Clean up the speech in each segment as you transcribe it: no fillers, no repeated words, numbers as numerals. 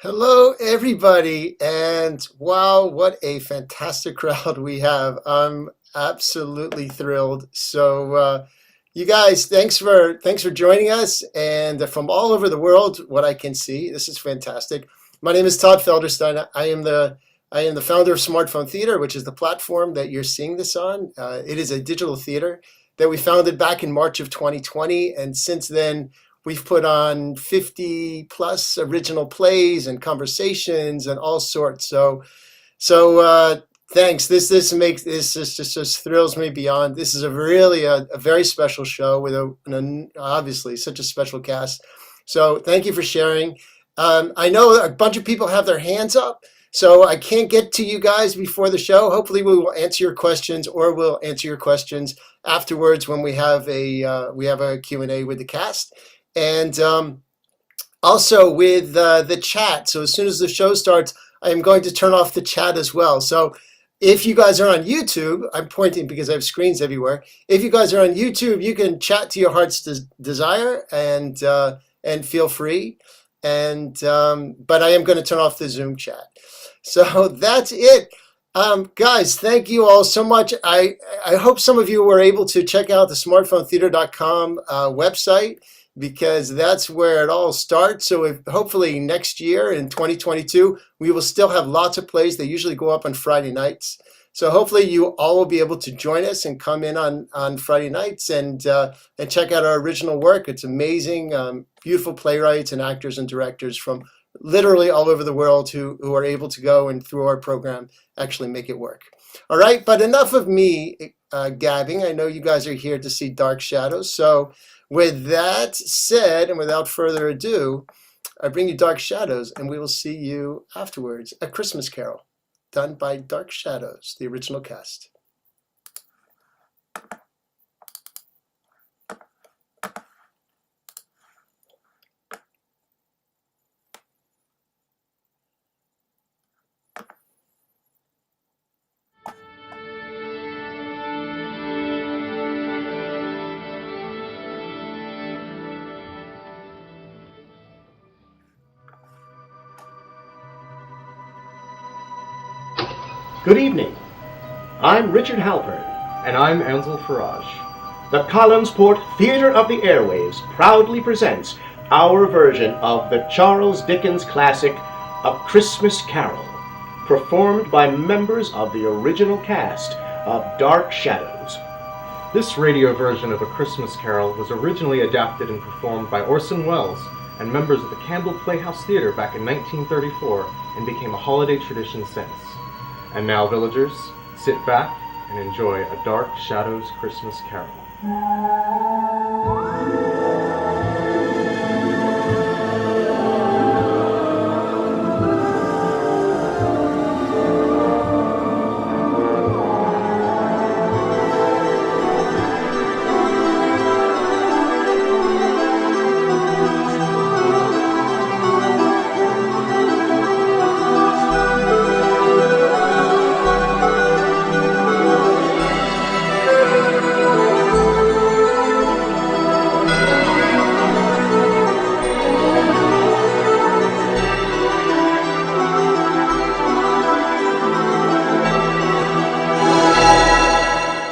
Hello, everybody, and wow, what a fantastic crowd we have. I'm absolutely thrilled. You guys, thanks for joining us, and from all over the world, what I can see, this is fantastic. My name is Todd Felderstein. I am the founder of Smartphone Theater, which is the platform that you're seeing this on. It is a digital theater that we founded back in March of 2020, and since then we've put on 50 plus original plays and conversations and all sorts. Thanks. This just thrills me beyond. This is a very special show with obviously such a special cast. So thank you for sharing. I know a bunch of people have their hands up, so I can't get to you guys before the show. Hopefully we will answer your questions, or we'll answer your questions afterwards when we have a Q&A with the cast. And also with the chat. So as soon as the show starts, I am going to turn off the chat as well. So if you guys are on YouTube, I'm pointing because I have screens everywhere. If you guys are on YouTube, you can chat to your heart's desire and feel free. But I am going to turn off the Zoom chat. So that's it. Guys, thank you all so much. I hope some of you were able to check out the smartphonetheater.com website, because that's where it all starts. So hopefully next year in 2022, we will still have lots of plays. They usually go up on Friday nights. So hopefully you all will be able to join us and come in on Friday nights and check out our original work. It's amazing. Beautiful playwrights and actors and directors from literally all over the world who are able to go and through our program actually make it work. All right, but enough of me gabbing. I know you guys are here to see Dark Shadows. So with that said, and without further ado, I bring you Dark Shadows, and we will see you afterwards. A Christmas Carol, done by Dark Shadows, the original cast. Good evening. I'm Richard Halpern. And I'm Ansel Faraj. The Collinsport Theatre of the Airwaves proudly presents our version of the Charles Dickens classic, A Christmas Carol, performed by members of the original cast of Dark Shadows. This radio version of A Christmas Carol was originally adapted and performed by Orson Welles and members of the Campbell Playhouse Theatre back in 1934 and became a holiday tradition since. And now, villagers, sit back and enjoy A Dark Shadows Christmas Carol.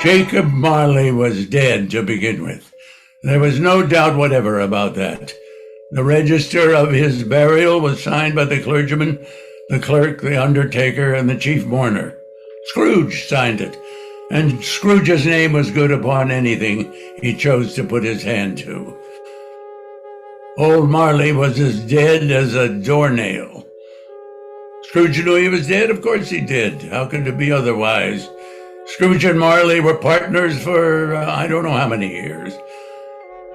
Jacob Marley was dead to begin with. There was no doubt whatever about that. The register of his burial was signed by the clergyman, the clerk, the undertaker, and the chief mourner. Scrooge signed it, and Scrooge's name was good upon anything he chose to put his hand to. Old Marley was as dead as a doornail. Scrooge knew he was dead? Of course he did. How could it be otherwise? Scrooge and Marley were partners for I don't know how many years.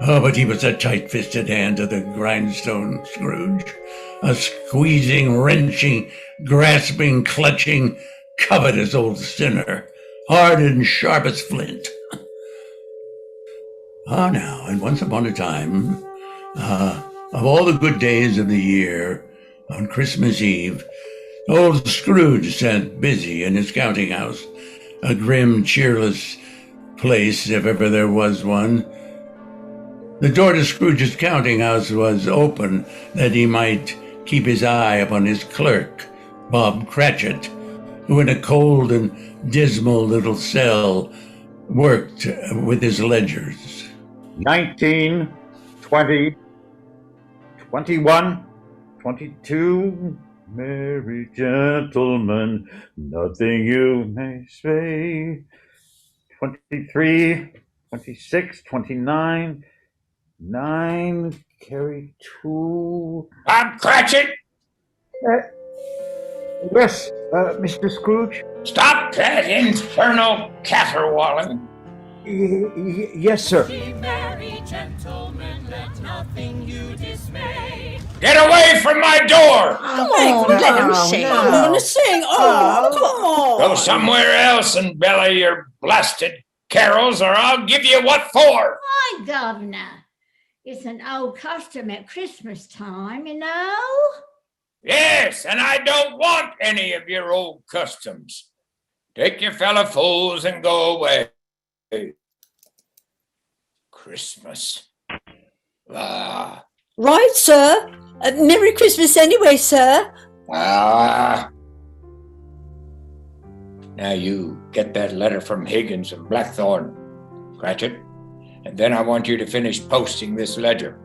Oh, but he was a tight-fisted hand to the grindstone, Scrooge. A squeezing, wrenching, grasping, clutching, covetous old sinner. Hard and sharp as flint. Now, and once upon a time, of all the good days of the year, on Christmas Eve, old Scrooge sat busy in his counting house, a grim, cheerless place, if ever there was one. The door to Scrooge's counting house was open that he might keep his eye upon his clerk, Bob Cratchit, who in a cold and dismal little cell worked with his ledgers. 19, 20, 21, 22. Merry gentlemen, nothing you may say. 23, 26, 29, 9, carry 2. Bob Cratchit! Yes, Mr. Scrooge? Stop that infernal caterwauling! Yes, sir. Merry gentlemen, let nothing you dismay. Get away from my door! Come on, let him sing. I'm gonna sing. Oh, come on. Go somewhere else and belly your blasted carols, or I'll give you what for! Why, Governor, it's an old custom at Christmas time, you know. Yes, and I don't want any of your old customs. Take your fellow fools and go away. Christmas. Ah. Right, sir. Merry Christmas anyway, sir. Ah. Now you get that letter from Higgins and Blackthorn, Cratchit, and then I want you to finish posting this ledger.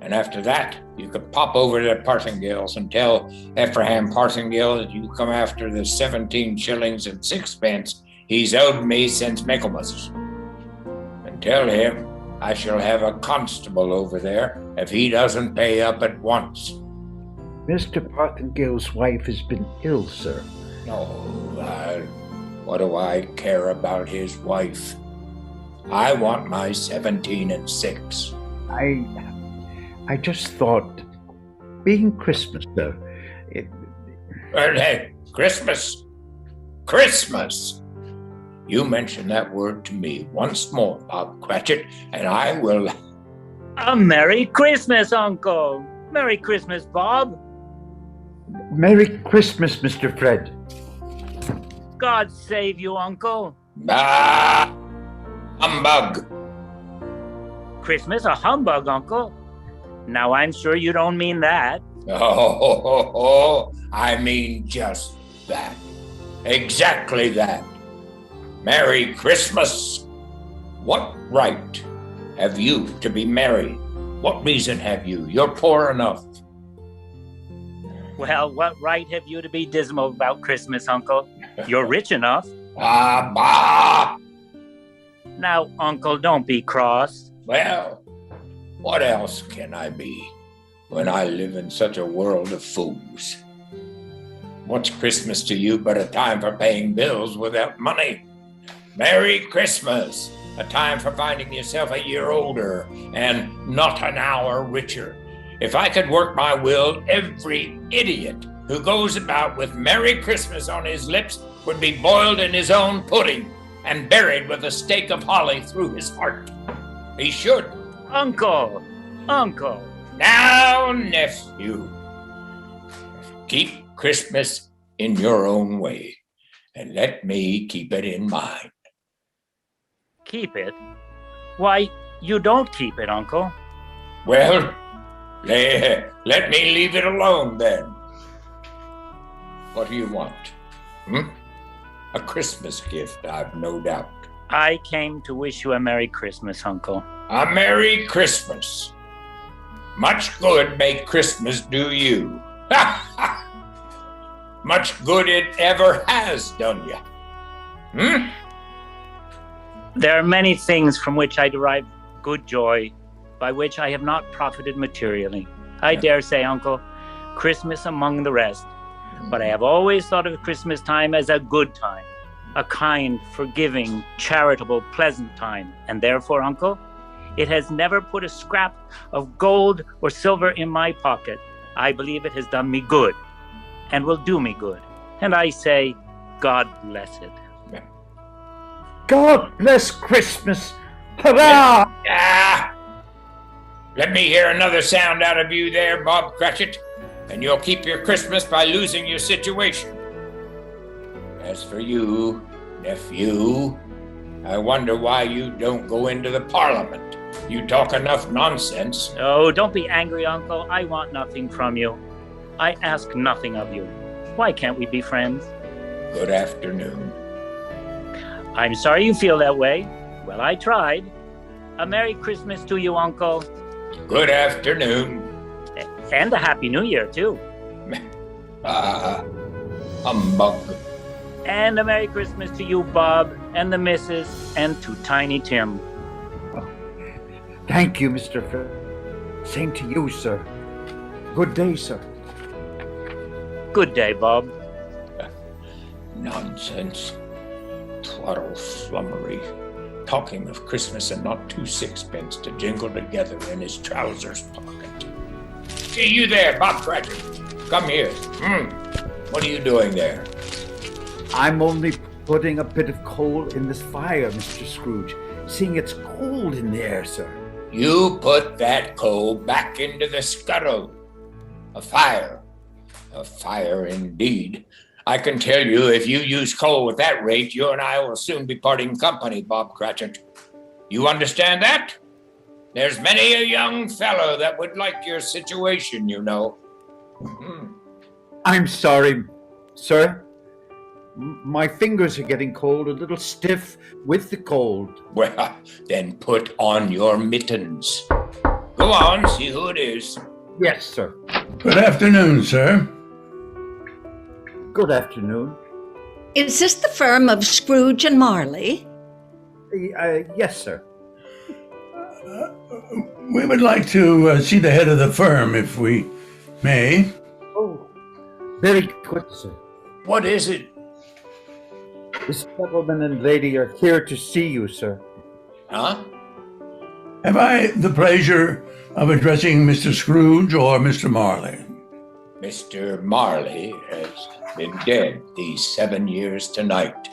And after that, you could pop over to Partingale's and tell Ephraim Partingale that you come after the 17 shillings and 6 he's owed me since Michaelmas. And tell him I shall have a constable over there if he doesn't pay up at once. Mr. Partingale's wife has been ill, sir. No, what do I care about his wife? I want my 17 and 6. I just thought, being Christmas, sir, Well, hey, Christmas. Christmas. You mention that word to me once more, Bob Cratchit, and I will... A Merry Christmas, Uncle. Merry Christmas, Bob. Merry Christmas, Mr. Fred. God save you, Uncle. Ah, humbug. Christmas a humbug, Uncle. Now, I'm sure you don't mean that. Oh, I mean just that. Exactly that. Merry Christmas. What right have you to be merry? What reason have you? You're poor enough. Well, what right have you to be dismal about Christmas, Uncle? You're rich enough. Ah, bah! Now, Uncle, don't be cross. Well, what else can I be when I live in such a world of fools? What's Christmas to you but a time for paying bills without money? Merry Christmas, a time for finding yourself a year older and not an hour richer. If I could work my will, every idiot who goes about with Merry Christmas on his lips would be boiled in his own pudding and buried with a stake of holly through his heart. He should. Uncle! Now, nephew, keep Christmas in your own way, and let me keep it in mine. Keep it? Why, you don't keep it, Uncle. Well, let me leave it alone then. What do you want? A Christmas gift, I've no doubt. I came to wish you a Merry Christmas, Uncle. A Merry Christmas. Much good may Christmas do you. Much good it ever has done you. There are many things from which I derive good joy, by which I have not profited materially. I dare say, Uncle, Christmas among the rest. But I have always thought of Christmas time as a good time, a kind, forgiving, charitable, pleasant time. And therefore, Uncle, it has never put a scrap of gold or silver in my pocket. I believe it has done me good and will do me good. And I say, God bless it. God bless Christmas. Hurrah! Let me hear another sound out of you there, Bob Cratchit, and you'll keep your Christmas by losing your situation. As for you, nephew, I wonder why you don't go into the Parliament. You talk enough nonsense. Oh, don't be angry, Uncle. I want nothing from you. I ask nothing of you. Why can't we be friends? Good afternoon. I'm sorry you feel that way. Well, I tried. A Merry Christmas to you, Uncle. Good afternoon. And a Happy New Year, too. Humbug. And a Merry Christmas to you, Bob, and the Missus, and to Tiny Tim. Thank you, Mr. Phil. Same to you, sir. Good day, sir. Good day, Bob. Nonsense. Twaddle flummery. Talking of Christmas and not 2 sixpence to jingle together in his trousers pocket. Hey, you there, Bob Cratchit. Come here. What are you doing there? I'm only putting a bit of coal in this fire, Mr. Scrooge, seeing it's cold in there, sir. You put that coal back into the scuttle. A fire. A fire indeed. I can tell you, if you use coal at that rate, you and I will soon be parting company, Bob Cratchit. You understand that? There's many a young fellow that would like your situation, you know. I'm sorry, sir. My fingers are getting cold, a little stiff with the cold. Well, then put on your mittens. Go on, see who it is. Yes, sir. Good afternoon, sir. Good afternoon. Is this the firm of Scrooge and Marley? Yes, sir. We would like to see the head of the firm, if we may. Oh, very good, sir. What is it? This gentleman and lady are here to see you, sir. Huh? Have I the pleasure of addressing Mr. Scrooge or Mr. Marley? Mr. Marley has been dead these 7 years tonight.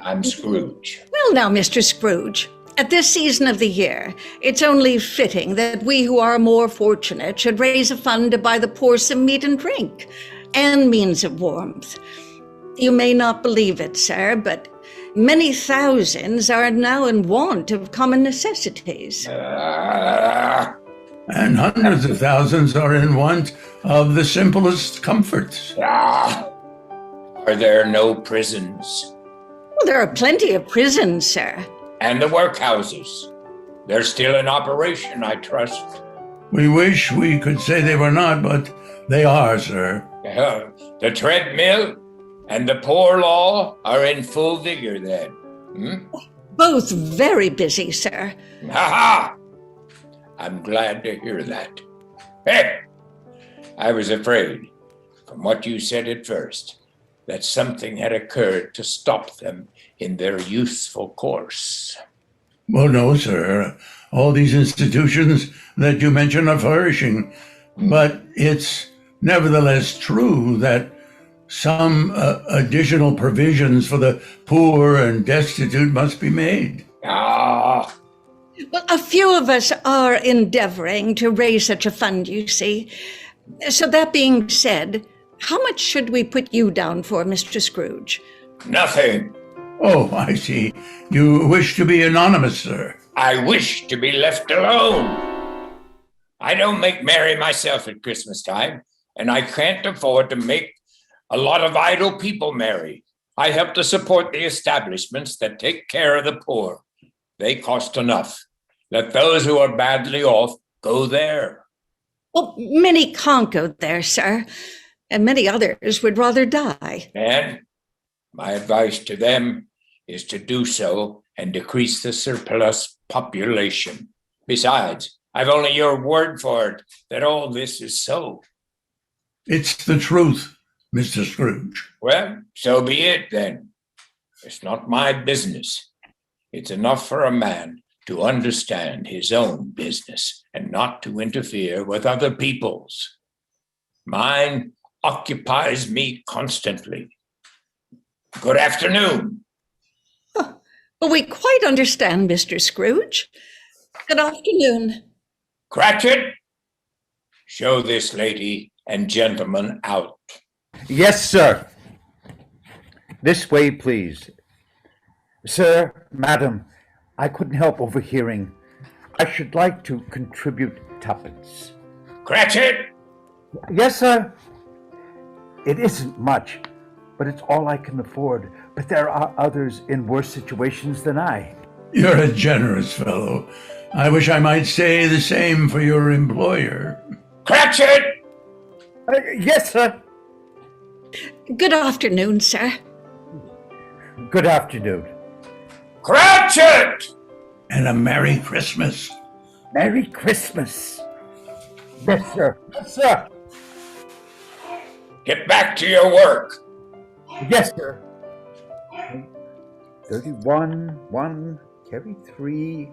I'm Scrooge. Well, now, Mr. Scrooge, at this season of the year, it's only fitting that we who are more fortunate should raise a fund to buy the poor some meat and drink and means of warmth. You may not believe it, sir, but many thousands are now in want of common necessities. And hundreds of thousands are in want of the simplest comforts. Are there no prisons? Well, there are plenty of prisons, sir. And the workhouses? They're still in operation, I trust. We wish we could say they were not, but they are, sir. The treadmill and the poor law are in full vigor then. Both very busy, sir. Ha-ha! I'm glad to hear that. Hey! I was afraid, from what you said at first, that something had occurred to stop them in their youthful course. Well, no, sir. All these institutions that you mention are flourishing, but it's nevertheless true that some additional provisions for the poor and destitute must be made. Ah! Well, a few of us are endeavoring to raise such a fund, you see. So that being said, how much should we put you down for, Mr. Scrooge? Nothing. Oh, I see. You wish to be anonymous, sir. I wish to be left alone. I don't make merry myself at Christmas time, and I can't afford to make a lot of idle people merry. I help to support the establishments that take care of the poor. They cost enough. Let those who are badly off go there. Well, many can't go there, sir, and many others would rather die. And my advice to them is to do so and decrease the surplus population. Besides, I've only your word for it that all this is so. It's the truth, Mr. Scrooge. Well, so be it then. It's not my business. It's enough for a man to understand his own business and not to interfere with other people's. Mine occupies me constantly. Good afternoon. Well, we quite understand, Mr. Scrooge. Good afternoon. Cratchit, show this lady and gentleman out. Yes, sir. This way, please. Sir, madam, I couldn't help overhearing. I should like to contribute tuppence. Cratchit, Yes, sir. It isn't much, but it's all I can afford. But there are others in worse situations than I. You're a generous fellow. I wish I might say the same for your employer. Cratchit! Yes, sir. Good afternoon, sir. Good afternoon. Cratchit! And a Merry Christmas. Merry Christmas. Yes, sir. Yes, sir. Get back to your work. Yes, sir. 31, 1, carry 3,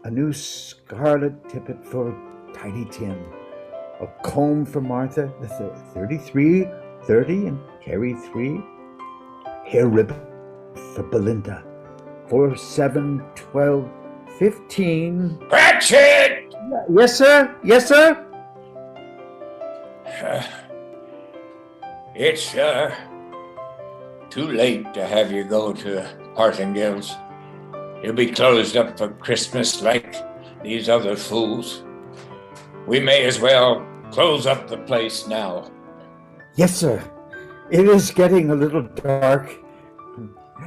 a new scarlet tippet for Tiny Tim, a comb for Martha, 33, 30, and carry 3, hair ribbon for Belinda, 4, 7, 12, 15. Cratchit! Yes, sir. Yes, sir. It's too late to have you go to Partingale's. You'll be closed up for Christmas like these other fools. We may as well close up the place now. Yes, sir. It is getting a little dark.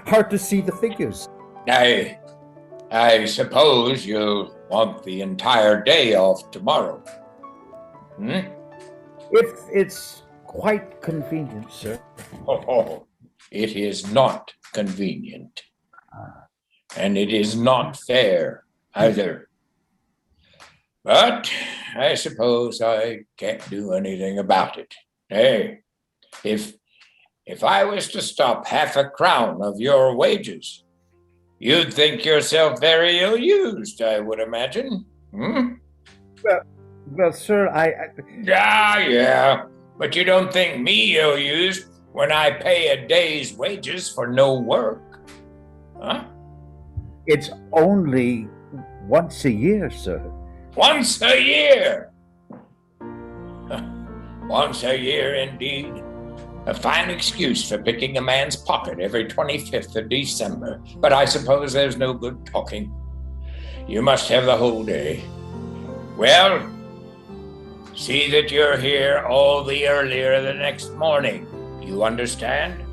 Hard to see the figures. I suppose you'll want the entire day off tomorrow. If it's quite convenient, sir. Oh, it is not convenient. And it is not fair either. But I suppose I can't do anything about it. Hey, if I was to stop half a crown of your wages, you'd think yourself very ill-used, I would imagine. Well, sir, Yeah, but you don't think me ill-used when I pay a day's wages for no work, huh? It's only once a year, sir. Once a year! Once a year, indeed. A fine excuse for picking a man's pocket every 25th of December. But I suppose there's no good talking. You must have the whole day. Well, see that you're here all the earlier the next morning. You understand?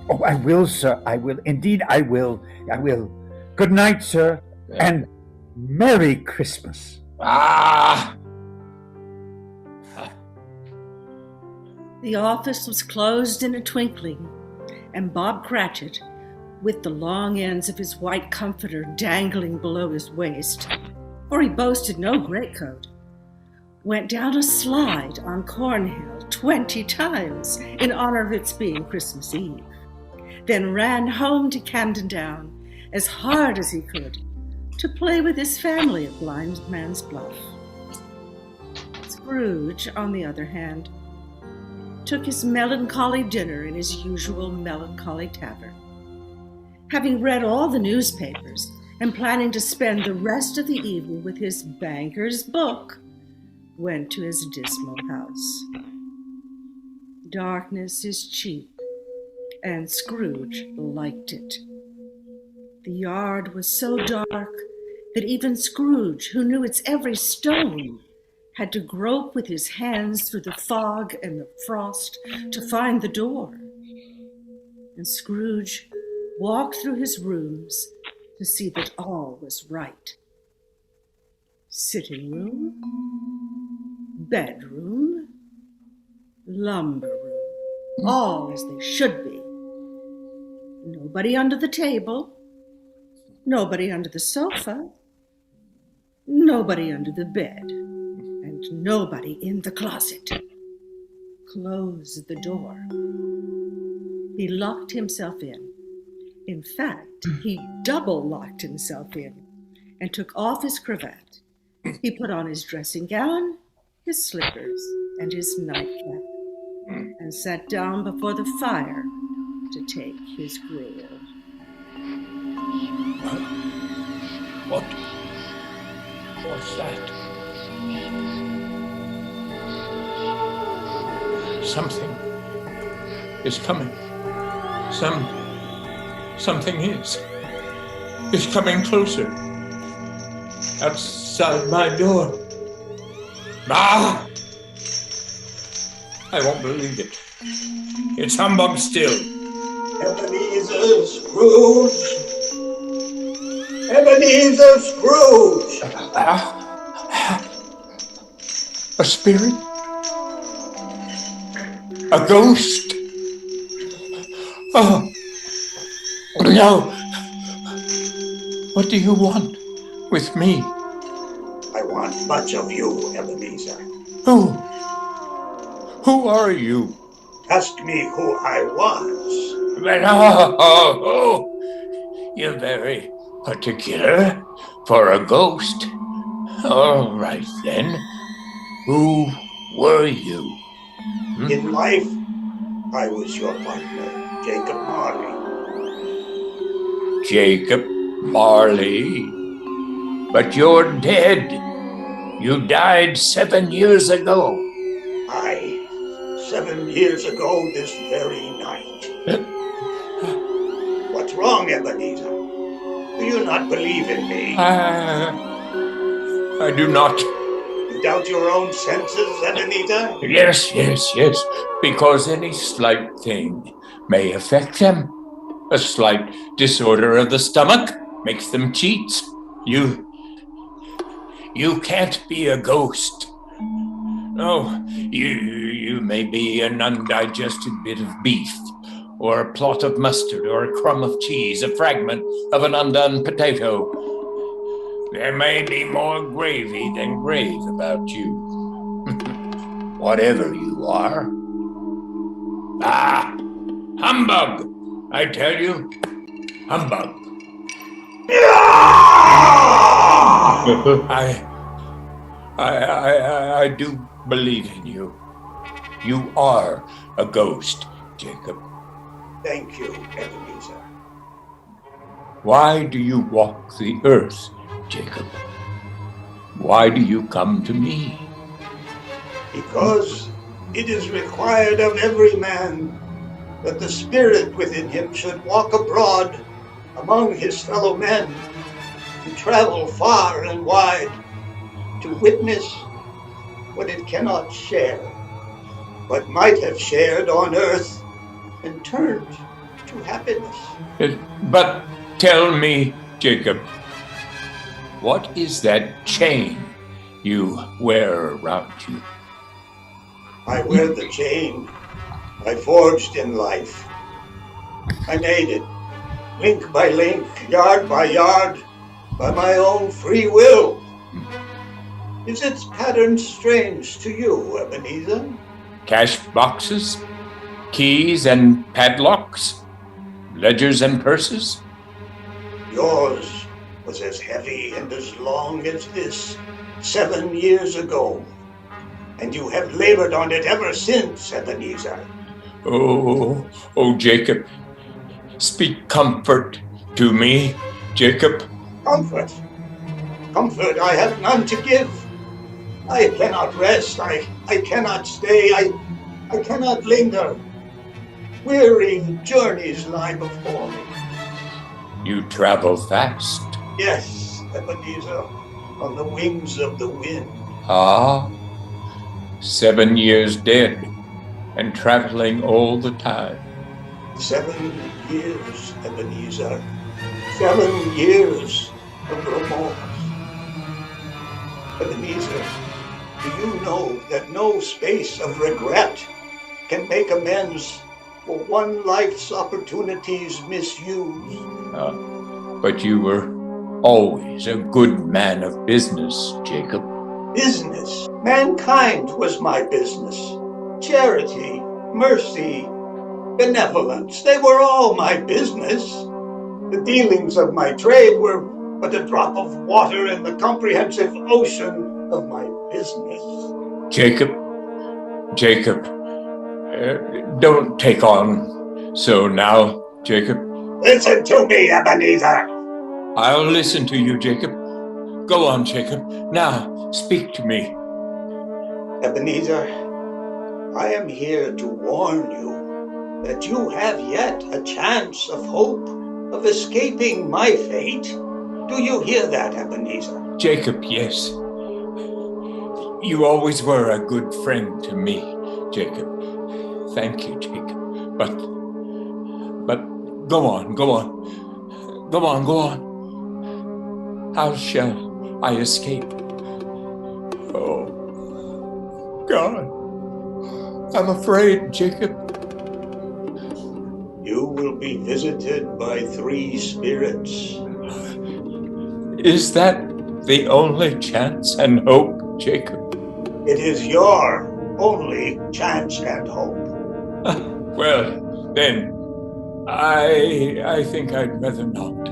Oh, I will, sir. I will. Indeed, I will. I will. Good night, sir. And Merry Christmas. The office was closed in a twinkling, and Bob Cratchit, with the long ends of his white comforter dangling below his waist, for he boasted no greatcoat, went down a slide on Cornhill 20 times in honor of its being Christmas Eve, then ran home to Camden Down as hard as he could to play with his family at Blind Man's Bluff. Scrooge, on the other hand, took his melancholy dinner in his usual melancholy tavern. Having read all the newspapers and planning to spend the rest of the evening with his banker's book, went to his dismal house. Darkness is cheap, and Scrooge liked it. The yard was so dark that even Scrooge, who knew its every stone, had to grope with his hands through the fog and the frost to find the door. And Scrooge walked through his rooms to see that all was right. Sitting room, bedroom, lumber room, all as they should be. Nobody under the table, nobody under the sofa, nobody under the bed, and nobody in the closet. Close the door. He locked himself in. In fact, he double locked himself in and took off his cravat. He put on his dressing gown, his slippers, and his nightcap, and sat down before the fire to take his gruel. What's that? Something is coming. Something is coming closer. Outside my door. I won't believe it. It's humbug still. Ebenezer Scrooge! Ebenezer Scrooge! A spirit? A ghost? Oh, no. What do you want with me? I want much of you, Ebenezer. Who are you? Ask me who I was. But, you're very particular for a ghost. All right, then. Who were you? In life, I was your partner, Jacob Marley. Jacob Marley? But you're dead. You died 7 years ago. Aye, 7 years ago this very night. What's wrong, Ebenezer? Do you not believe in me? I do not. You doubt your own senses, Ebenezer? Yes. Because any slight thing may affect them. A slight disorder of the stomach makes them cheats. You can't be a ghost. No, you may be an undigested bit of beef, or a plot of mustard, or a crumb of cheese, a fragment of an undone potato. There may be more gravy than grave about you. Whatever you are. Humbug! I tell you, humbug. I do believe in you. You are a ghost, Jacob. Thank you, Ebenezer. Why do you walk the earth, Jacob? Why do you come to me? Because it is required of every man that the spirit within him should walk abroad among his fellow men, to travel far and wide, to witness what it cannot share, but might have shared on earth and turned to happiness. But tell me, Jacob, what is that chain you wear around you? I wear the chain I forged in life. I made it, link by link, yard by yard, by my own free will. Is its pattern strange to you, Ebenezer? Cash boxes, keys and padlocks, ledgers and purses? Yours was as heavy and as long as this 7 years ago, and you have labored on it ever since, Ebenezer. Oh, Jacob, speak comfort to me, Jacob. Comfort? Comfort I have none to give. I cannot rest, I cannot stay, I cannot linger. Weary journeys lie before me. You travel fast. Yes, Ebenezer, on the wings of the wind. 7 years dead, and traveling all the time. 7 years, Ebenezer. 7 years of remorse. Ebenezer, do you know that no space of regret can make amends for one life's opportunities misused? But you were always a good man of business, Jacob. Business? Mankind was my business. Charity, mercy, benevolence, they were all my business. The dealings of my trade were but a drop of water in the comprehensive ocean of my business. Jacob, don't take on so now, Jacob. Listen to me, Ebenezer. I'll listen to you, Jacob. Go on, Jacob. Now, speak to me. Ebenezer, I am here to warn you that you have yet a chance of hope of escaping my fate. Do you hear that, Ebenezer? Jacob, yes. You always were a good friend to me, Jacob. Thank you, Jacob. But go on. How shall I escape? Oh, God. I'm afraid, Jacob. You will be visited by 3 spirits. Is that the only chance and hope, Jacob? It is your only chance and hope. Well, then, I think I'd rather not.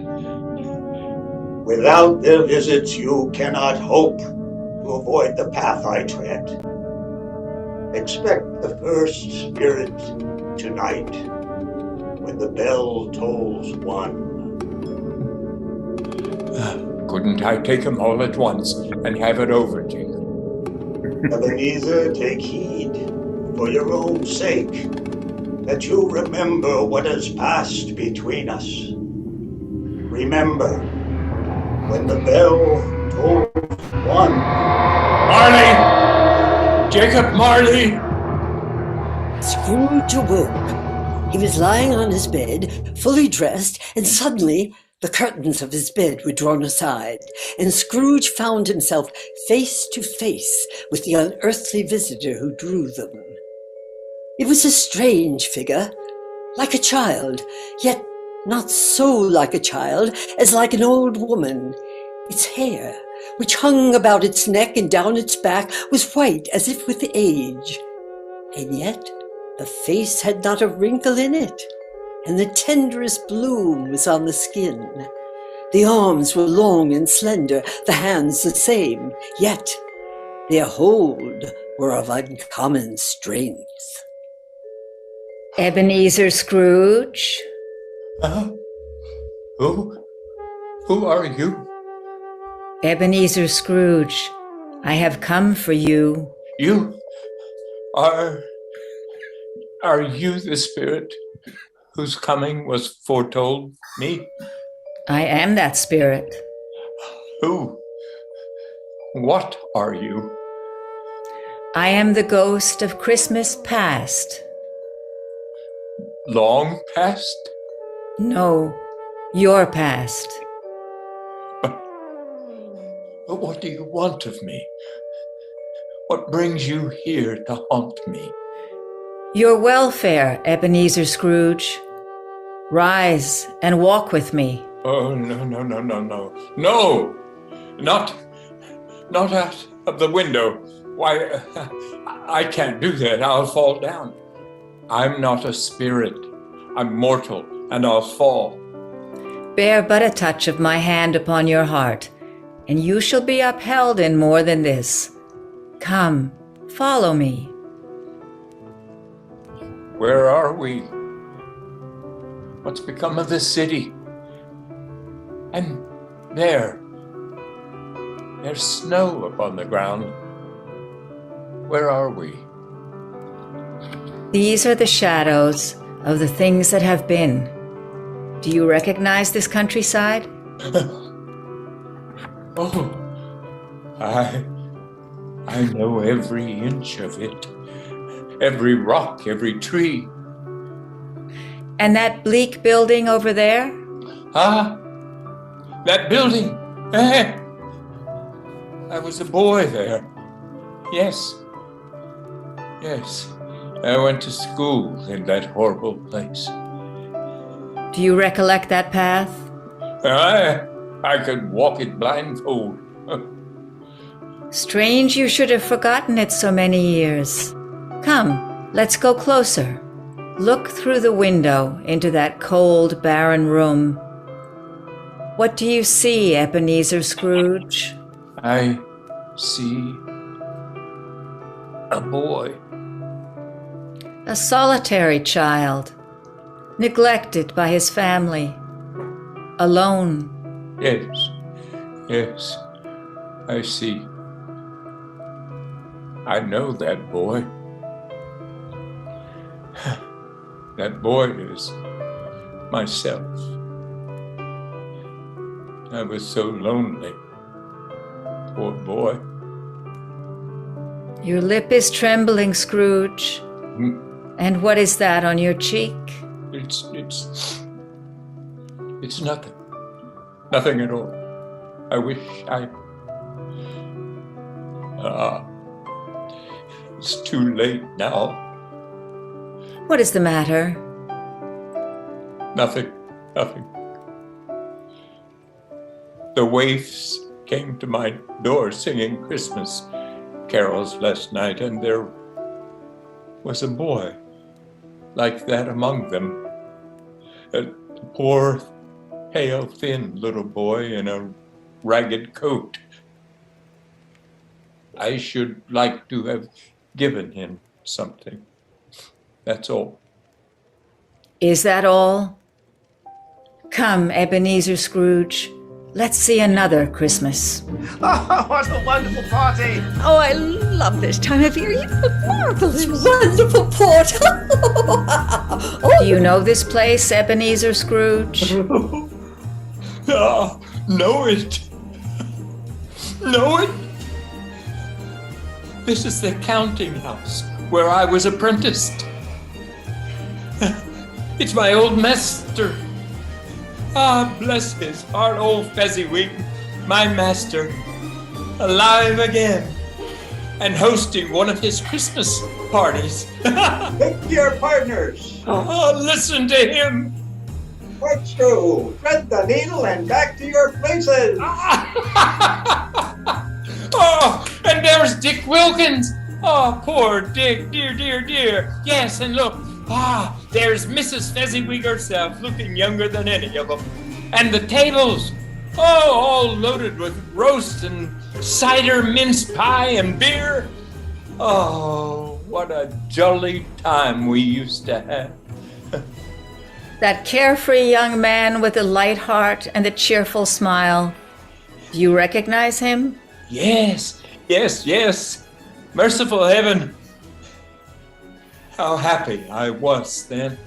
Without their visits, you cannot hope to avoid the path I tread. Expect the first spirit tonight when the bell tolls 1. Couldn't I take them all at once and have it over, Jacob? Ebenezer, take heed, for your own sake, that you remember what has passed between us. Remember, when the bell tolls 1. Marley! Jacob Marley! Scrooge awoke. He was lying on his bed, fully dressed, and suddenly the curtains of his bed were drawn aside, and Scrooge found himself face to face with the unearthly visitor who drew them. It was a strange figure, like a child, yet not so like a child as like an old woman. Its hair, which hung about its neck and down its back, was white as if with age. And yet the face had not a wrinkle in it, and the tenderest bloom was on the skin. The arms were long and slender, the hands the same, yet their hold were of uncommon strength. Ebenezer Scrooge? Who are you? Ebenezer Scrooge, I have come for you. You are you the spirit whose coming was foretold me? I am that spirit. Who? What are you? I am the ghost of Christmas past. Long past? No, your past. But what do you want of me? What brings you here to haunt me? Your welfare, Ebenezer Scrooge. Rise and walk with me. Oh, no. No! Not out of the window. Why, I can't do that. I'll fall down. I'm not a spirit. I'm mortal, and I'll fall. Bear but a touch of my hand upon your heart, and you shall be upheld in more than this. Come, follow me. Where are we? What's become of the city? And there's snow upon the ground. Where are we? These are the shadows of the things that have been. Do you recognize this countryside? Oh, I know every inch of it. Every rock, every tree. And that bleak building over there? Ah, that building. I was a boy there. Yes. I went to school in that horrible place. Do you recollect that path? I could walk it blindfold. Strange you should have forgotten it so many years. Come, let's go closer. Look through the window into that cold, barren room. What do you see, Ebenezer Scrooge? I see a boy. A solitary child, neglected by his family, alone. Yes, I see. I know that boy. That boy is myself. I was so lonely. Poor boy. Your lip is trembling, Scrooge. And what is that on your cheek? It's nothing. Nothing at all. I wish it's too late now. What is the matter? Nothing. The waifs came to my door singing Christmas carols last night, and there was a boy like that among them. A poor, pale, thin little boy in a ragged coat. I should like to have given him something. That's all. Is that all? Come, Ebenezer Scrooge. Let's see another Christmas. Oh, what a wonderful party! Oh, I love this time of year. You look marvelous. Wonderful port! Do you know this place, Ebenezer Scrooge? Ah, know it. Know it. This is the counting house where I was apprenticed. It's my old master. Ah, bless his heart, old Fezziwig, my master, alive again, and hosting one of his Christmas parties. Pick your partners. Oh, listen to him. Corkscrew, thread the needle and back to your places. Oh, and there's Dick Wilkins. Oh, poor Dick, dear. Yes, and look. There's Mrs. Fezziwig herself, looking younger than any of them. And the tables, all loaded with roast and cider, mince pie, and beer. Oh, what a jolly time we used to have. That carefree young man with the light heart and the cheerful smile. Do you recognize him? Yes. Merciful heaven. How happy I was then.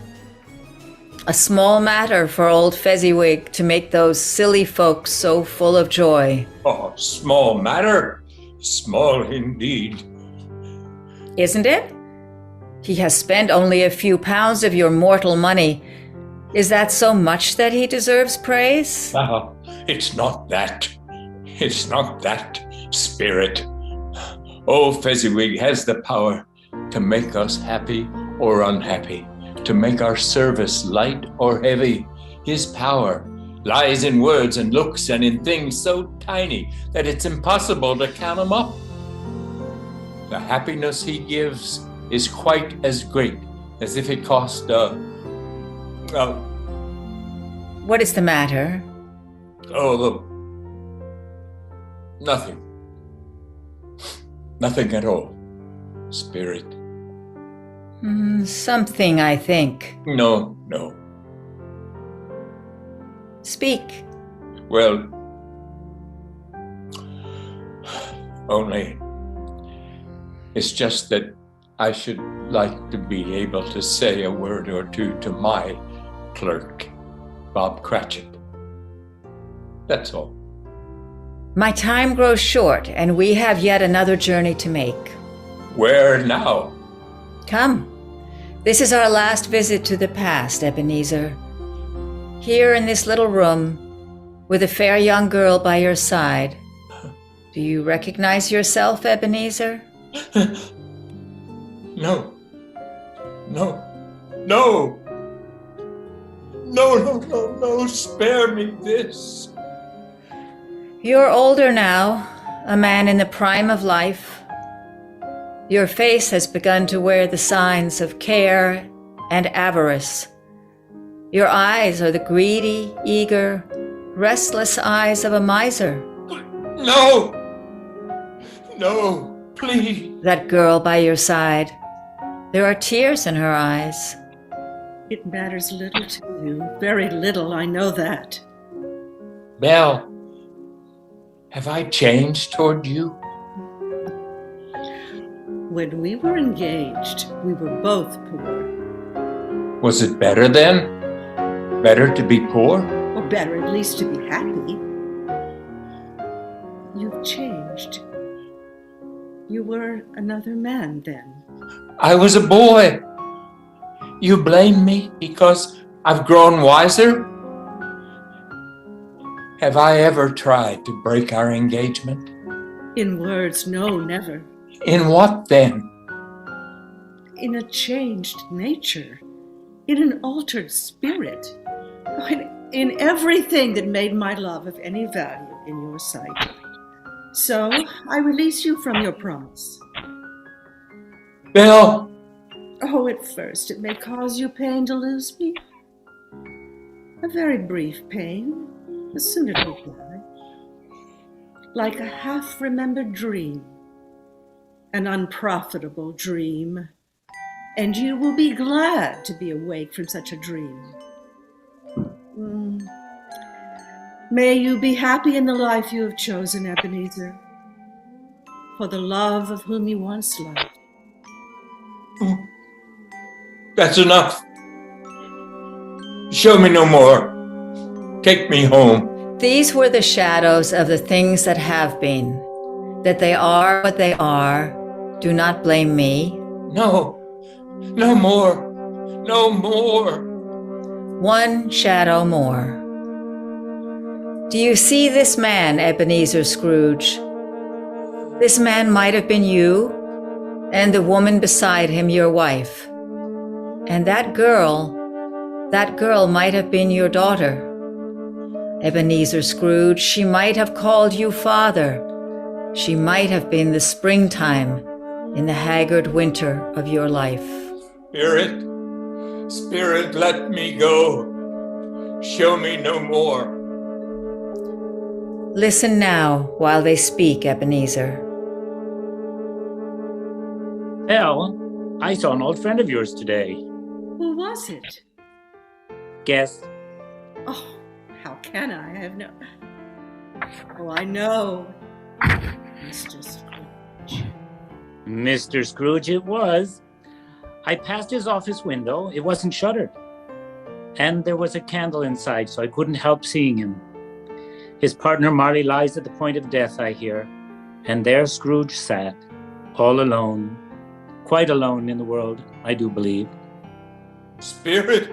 A small matter for old Fezziwig to make those silly folks so full of joy. Oh, small matter. Small indeed. Isn't it? He has spent only a few pounds of your mortal money. Is that so much that he deserves praise? It's not that. It's not that, Spirit. Old Fezziwig has the power to make us happy or unhappy, to make our service light or heavy. His power lies in words and looks and in things so tiny that it's impossible to count them up. The happiness he gives is quite as great as if it cost What is the matter? Nothing. Nothing at all, Spirit. Something, I think. No. Speak. Well, only it's just that I should like to be able to say a word or two to my clerk, Bob Cratchit. That's all. My time grows short, and we have yet another journey to make. Where now? Come. This is our last visit to the past, Ebenezer. Here in this little room, with a fair young girl by your side. Do you recognize yourself, Ebenezer? No, spare me this. You're older now, a man in the prime of life. Your face has begun to wear the signs of care and avarice. Your eyes are the greedy, eager, restless eyes of a miser. No, please. That girl by your side, there are tears in her eyes. It matters little to you, very little, I know that. Belle, have I changed toward you? When we were engaged, we were both poor. Was it better then? Better to be poor? Or better at least to be happy. You've changed. You were another man then. I was a boy. You blame me because I've grown wiser? Have I ever tried to break our engagement? In words, no, never. In what then? In a changed nature, in an altered spirit, in everything that made my love of any value in your sight. So I release you from your promise. Bill! Oh, at first it may cause you pain to lose me. A very brief pain, but soon it will die. Like a half-remembered dream, an unprofitable dream. And you will be glad to be awake from such a dream. May you be happy in the life you have chosen, Ebenezer, for the love of whom you once loved. That's enough. Show me no more. Take me home. These were the shadows of the things that have been. That they are what they are. Do not blame me. No. No more. No more. One shadow more. Do you see this man, Ebenezer Scrooge? This man might have been you, and the woman beside him your wife. And that girl might have been your daughter. Ebenezer Scrooge, she might have called you father. She might have been the springtime in the haggard winter of your life. Spirit, let me go. Show me no more. Listen now while they speak, Ebenezer. Hell, I saw an old friend of yours today. Who was it? Guess. Oh, how can I? I have no... Oh, I know. Mr. Scrooge. Mr. Scrooge it was. I passed his office window. It wasn't shuttered. And there was a candle inside, so I couldn't help seeing him. His partner Marley lies at the point of death, I hear. And there Scrooge sat, all alone. Quite alone in the world, I do believe. Spirit!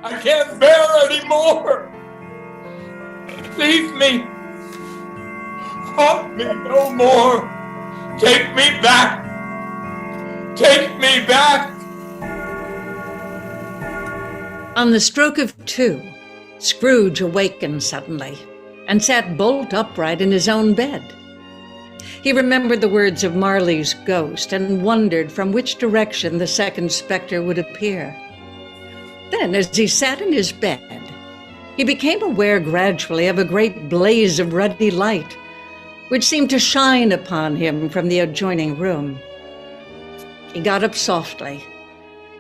I can't bear any more! Leave me! Haunt me no more! Take me back! Take me back! On the stroke of 2, Scrooge awakened suddenly and sat bolt upright in his own bed. He remembered the words of Marley's ghost and wondered from which direction the second specter would appear. Then, as he sat in his bed, he became aware gradually of a great blaze of ruddy light, which seemed to shine upon him from the adjoining room. He got up softly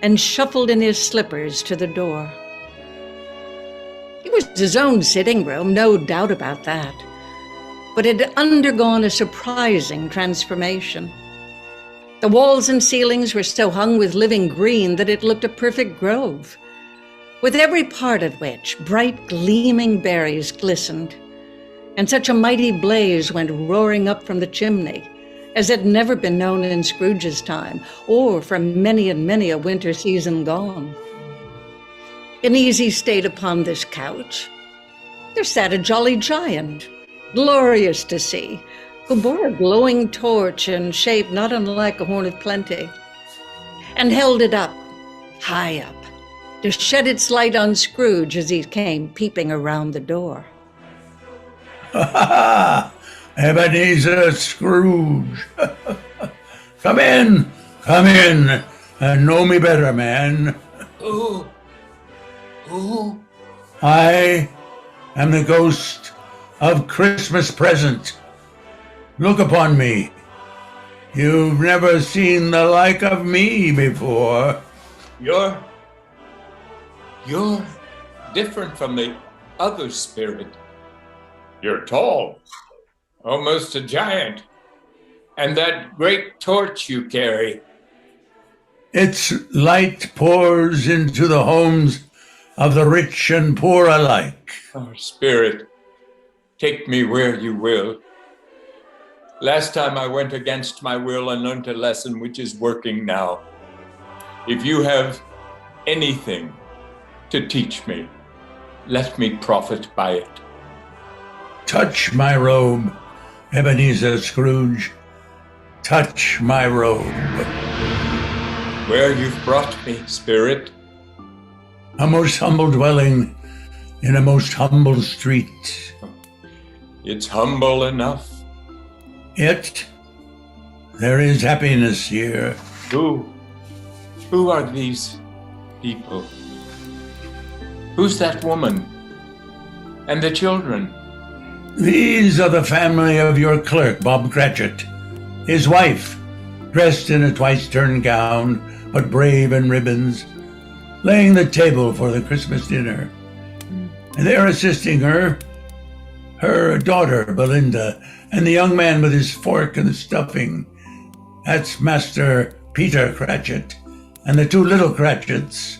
and shuffled in his slippers to the door. It was his own sitting room, no doubt about that, but it had undergone a surprising transformation. The walls and ceilings were so hung with living green that it looked a perfect grove, with every part of which bright gleaming berries glistened, and such a mighty blaze went roaring up from the chimney as had never been known in Scrooge's time, or from many and many a winter season gone. In easy state upon this couch, there sat a jolly giant, glorious to see, who bore a glowing torch in shape not unlike a horn of plenty, and held it up, high up, to shed its light on Scrooge as he came peeping around the door. Ha ha! Ebenezer Scrooge! Come in, and know me better, man. Who? I am the ghost of Christmas present. Look upon me. You've never seen the like of me before. You're different from the other spirit. You're tall, almost a giant. And that great torch you carry. Its light pours into the homes of the rich and poor alike. Oh, Spirit, take me where you will. Last time I went against my will and learned a lesson which is working now. If you have anything to teach me, let me profit by it. Touch my robe, Ebenezer Scrooge. Touch my robe. Where you've brought me, Spirit. A most humble dwelling in a most humble street. It's humble enough. Yet there is happiness here. Who are these people? Who's that woman? And the children? These are the family of your clerk, Bob Cratchit. His wife, dressed in a twice-turned gown, but brave in ribbons, laying the table for the Christmas dinner. And they're assisting her daughter, Belinda, and the young man with his fork and the stuffing. That's Master Peter Cratchit, and the two little Cratchits.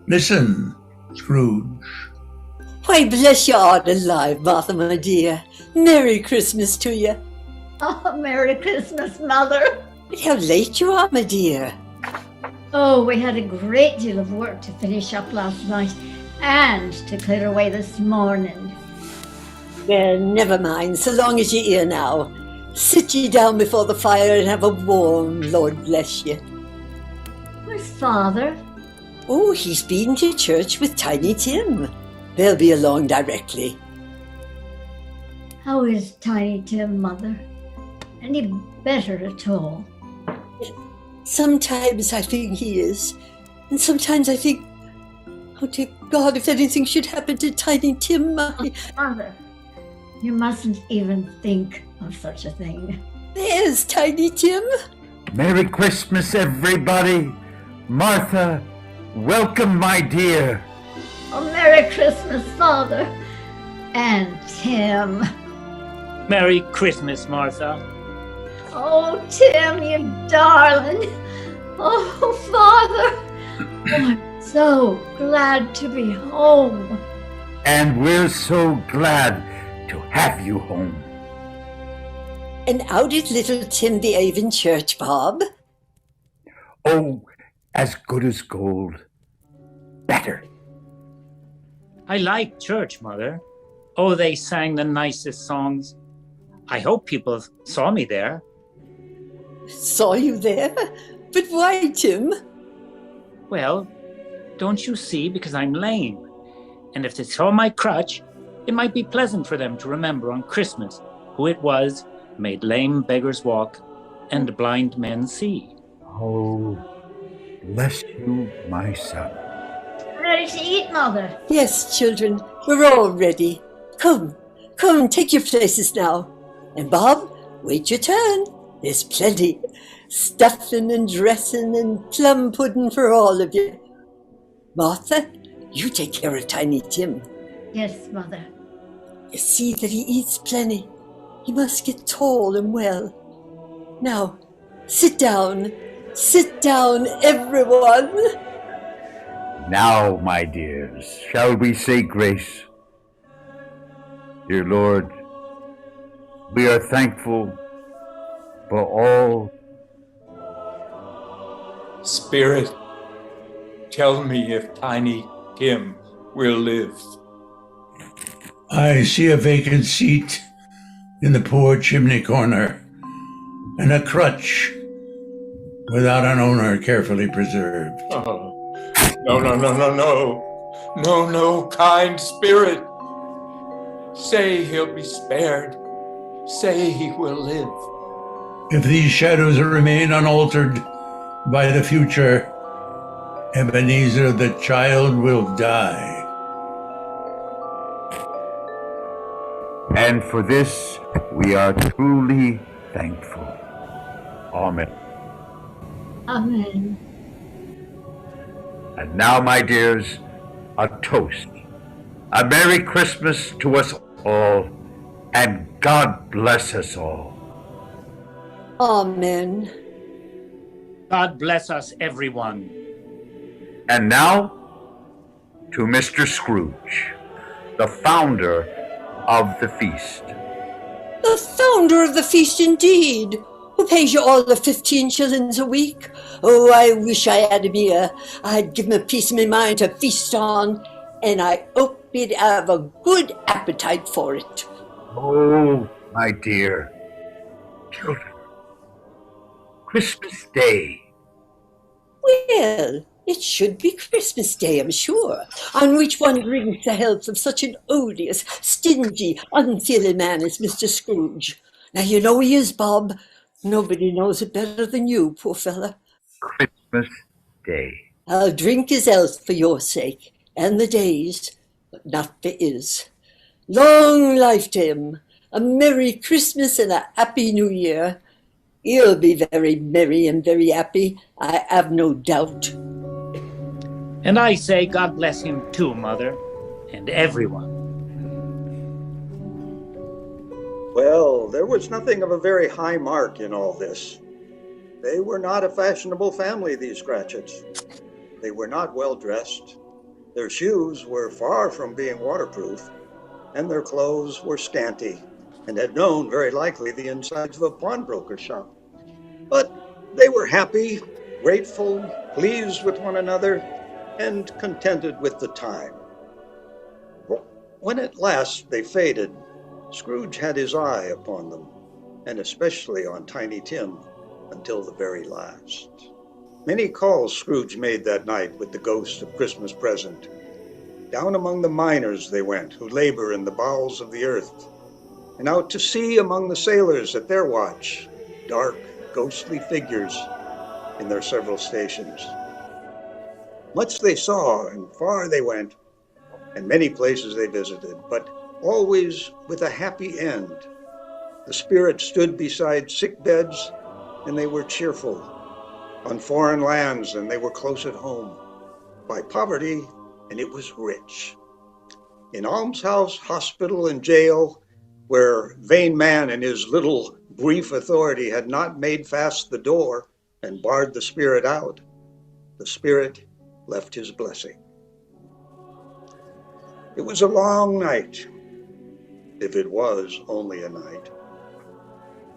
Listen, Scrooge. Why, bless your heart alive, Martha, my dear. Merry Christmas to you. Oh, Merry Christmas, Mother. How late you are, my dear. Oh, we had a great deal of work to finish up last night and to clear away this morning. Well, never mind, so long as you're here now. Sit ye down before the fire and have a warm, Lord bless you. Where's Father? Oh, he's been to church with Tiny Tim. They'll be along directly. How is Tiny Tim, Mother? Any better at all? Sometimes I think he is, and sometimes I think, oh dear God, if anything should happen to Tiny Tim, Mother, you mustn't even think of such a thing. There's Tiny Tim. Merry Christmas, everybody. Martha, welcome, my dear. Oh, Merry Christmas, Father. And Tim. Merry Christmas, Martha. Oh, Tim, you darling. Oh, Father. Oh, I'm so glad to be home. And we're so glad to have you home. And how did little Tim behave in church, Bob? Oh, as good as gold. Better. I like church, Mother. Oh, they sang the nicest songs. I hope people saw me there. Saw you there? But why, Tim? Well, don't you see, because I'm lame. And if they saw my crutch, it might be pleasant for them to remember on Christmas who it was made lame beggars walk and blind men see. Oh, bless you, my son. Ready to eat, Mother? Yes, children, we're all ready. Come, take your places now. And Bob, wait your turn. There's plenty. Stuffing and dressing and plum pudding for all of you. Martha, you take care of Tiny Tim. Yes, Mother. You see that he eats plenty. He must get tall and well. Now, sit down. Sit down, everyone. Now, my dears, shall we say grace? Dear Lord, we are thankful for all. Spirit, tell me if Tiny Tim will live. I see a vacant seat in the poor chimney corner, and a crutch without an owner carefully preserved. Oh, no, kind Spirit. Say he'll be spared. Say he will live. If these shadows remain unaltered by the future, Ebenezer the child will die. And for this, we are truly thankful. Amen. Amen. And now, my dears, a toast. A Merry Christmas to us all, and God bless us all. Amen. God bless us, everyone. And now, to Mr. Scrooge, the founder of the feast. The founder of the feast indeed, who pays you all the 15 shillings a week. Oh, I wish I had a beer. I'd give him a piece of my mind to feast on, and I hope he'd have a good appetite for it. Oh, my dear children, Christmas Day. Well, it should be Christmas Day, I'm sure, on which one drinks the health of such an odious, stingy, unfeeling man as Mr. Scrooge. Now, you know he is, Bob. Nobody knows it better than you, poor fella. Christmas Day. I'll drink his health for your sake, and the day's, but not for his. Long life to him. A Merry Christmas and a Happy New Year. He'll be very merry and very happy, I have no doubt. And I say God bless him too, Mother, and everyone. Well, there was nothing of a very high mark in all this. They were not a fashionable family, these Cratchits. They were not well dressed. Their shoes were far from being waterproof, and their clothes were scanty, and had known very likely the insides of a pawnbroker's shop. But they were happy, grateful, pleased with one another, and contented with the time. When at last they faded, Scrooge had his eye upon them, and especially on Tiny Tim, until the very last. Many calls Scrooge made that night with the ghost of Christmas present. Down among the miners they went, who labor in the bowels of the earth, and out to sea among the sailors at their watch, dark, ghostly figures in their several stations. Much they saw, and far they went, and many places they visited, but always with a happy end. The spirits stood beside sick beds, and they were cheerful. On foreign lands, and they were close at home. By poverty, and it was rich. In almshouse, hospital, and jail, where vain man in his little brief authority had not made fast the door and barred the spirit out, the spirit left his blessing. It was a long night, if it was only a night.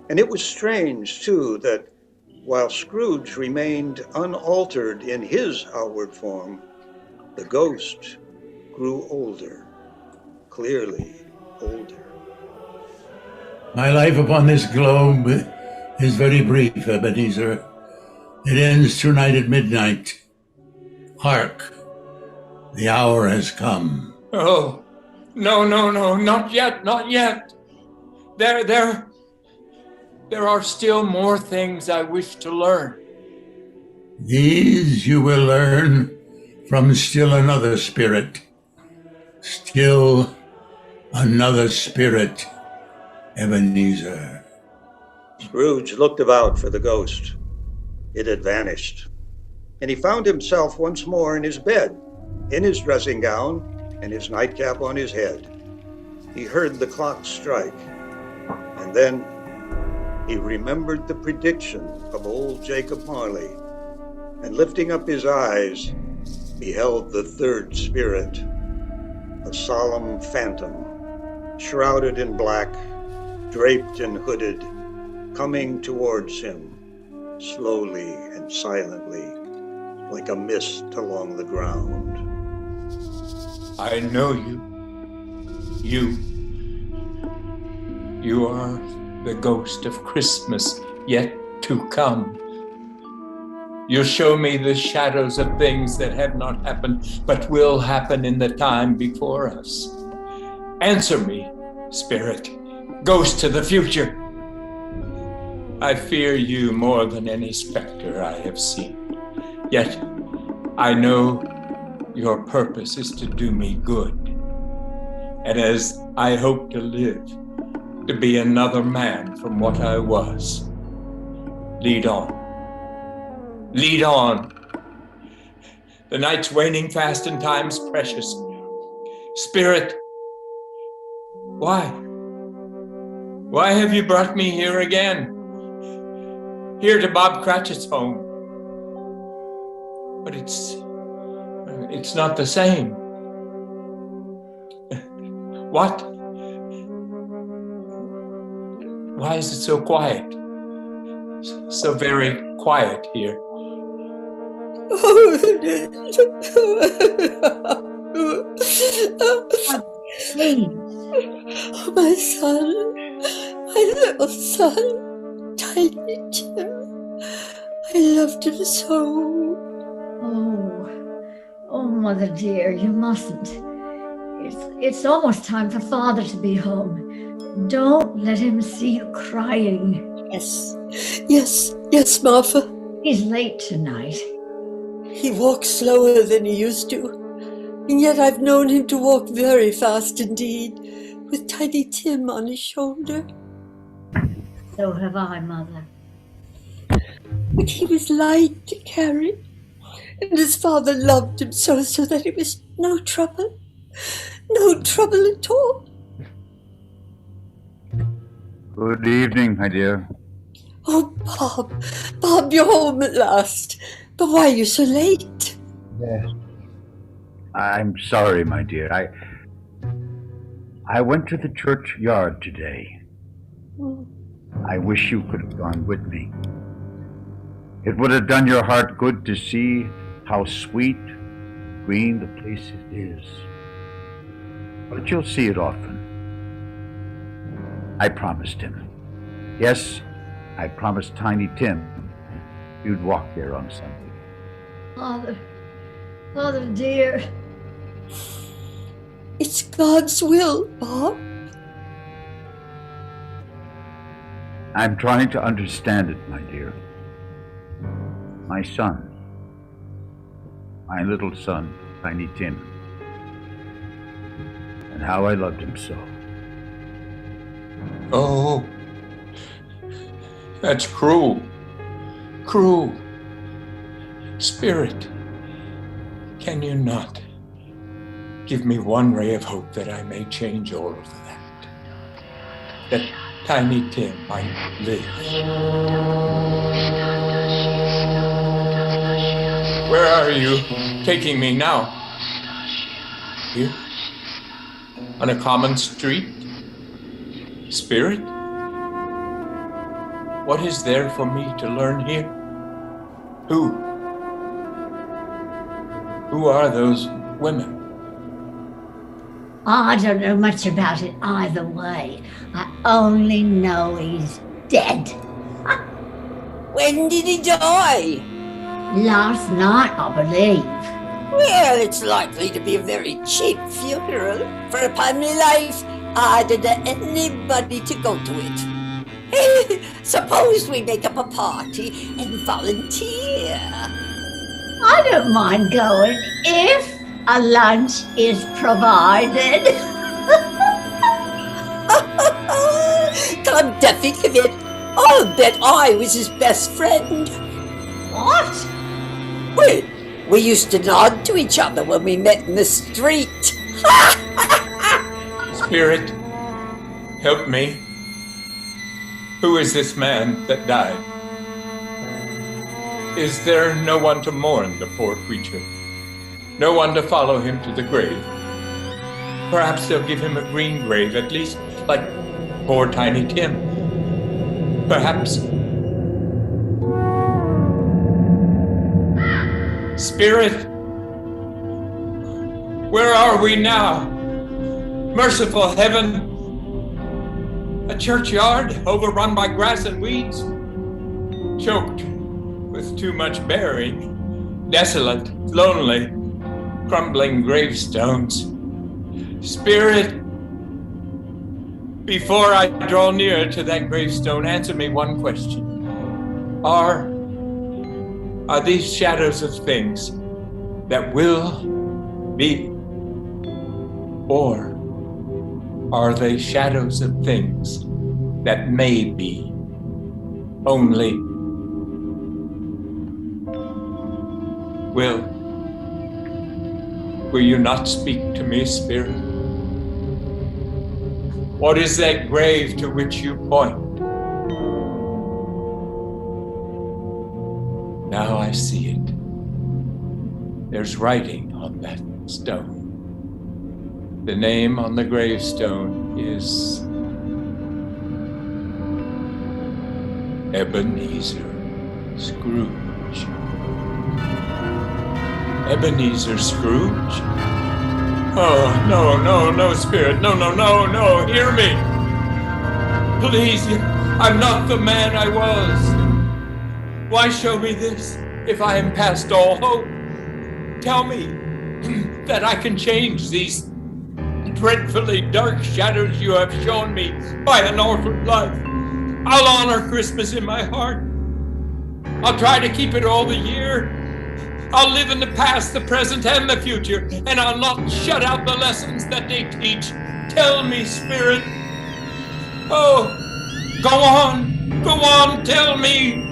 And it was strange, too, that while Scrooge remained unaltered in his outward form, the ghost grew older, clearly older. My life upon this globe is very brief, Ebenezer. It ends tonight at midnight. Hark, the hour has come. Oh, no, not yet, not yet. There are still more things I wish to learn. These you will learn from still another spirit. Still another spirit, Ebenezer. Scrooge looked about for the ghost. It had vanished, and he found himself once more in his bed, in his dressing gown and his nightcap on his head. He heard the clock strike, and then he remembered the prediction of old Jacob Marley, and lifting up his eyes, beheld the third spirit, a solemn phantom, shrouded in black, draped and hooded, coming towards him, slowly and silently, like a mist along the ground. I know you. You are the ghost of Christmas yet to come. You show me the shadows of things that have not happened, but will happen in the time before us. Answer me, spirit, ghost of the future. I fear you more than any specter I have seen. Yet I know your purpose is to do me good. And as I hope to live, to be another man from what I was, lead on. Lead on. The night's waning fast and time's precious. Spirit, why? Why have you brought me here again? Here to Bob Cratchit's home. But it's not the same. Why is it so quiet? So very quiet here. Oh, my son, my little son, Tiny Tim. I loved him so. Oh, Mother dear, you mustn't. It's almost time for Father to be home. Don't let him see you crying. Yes, Martha. He's late tonight. He walks slower than he used to, and yet I've known him to walk very fast indeed, with Tiny Tim on his shoulder. So have I, Mother. But he was light to carry, and his father loved him so that it was no trouble at all. Good evening, my dear. Oh, Bob, you're home at last. But why are you so late? Yes. I'm sorry, my dear. I went to the churchyard today. I wish you could have gone with me. It would have done your heart good to see how sweet, green the place is. But you'll see it often. I promised him. Yes, I promised Tiny Tim you'd walk there on Sunday. Father dear. It's God's will, Bob. I'm trying to understand it, my dear. My son, my little son, Tiny Tim, and how I loved him so. Oh, that's cruel. Cruel. Spirit, can you not give me one ray of hope that I may change all of that? That Tiny Tim might live. Where are you taking me now? Here? On a common street? Spirit? What is there for me to learn here? Who are those women? I don't know much about it either way. I only know he's dead. When did he die? Last night, I believe. Well, it's likely to be a very cheap funeral. For upon my life, I'd allow anybody to go to it. Suppose we make up a party and volunteer. I don't mind going if a lunch is provided. Come to think of it, I'll bet I was his best friend. What? Well, we used to nod to each other when we met in the street. Spirit, help me. Who is this man that died? Is there no one to mourn the poor creature? No one to follow him to the grave? Perhaps they'll give him a green grave, at least, like poor Tiny Tim. Perhaps. Spirit, where are we now? Merciful heaven! A churchyard overrun by grass and weeds, choked with too much burying, desolate, lonely, crumbling gravestones. Spirit, before I draw near to that gravestone, answer me one question. Are these shadows of things that will be, or are they shadows of things that may be only? Will you not speak to me, Spirit? What is that grave to which you point? Now I see it. There's writing on that stone. The name on the gravestone is Ebenezer Scrooge. Ebenezer Scrooge? Oh, no, Spirit. No, hear me. Please, I'm not the man I was. Why show me this if I am past all hope? Tell me that I can change these dreadfully dark shadows you have shown me by an altered life. I'll honor Christmas in my heart. I'll try to keep it all the year. I'll live in the past, the present, and the future, and I'll not shut out the lessons that they teach. Tell me, Spirit. Oh, go on, tell me.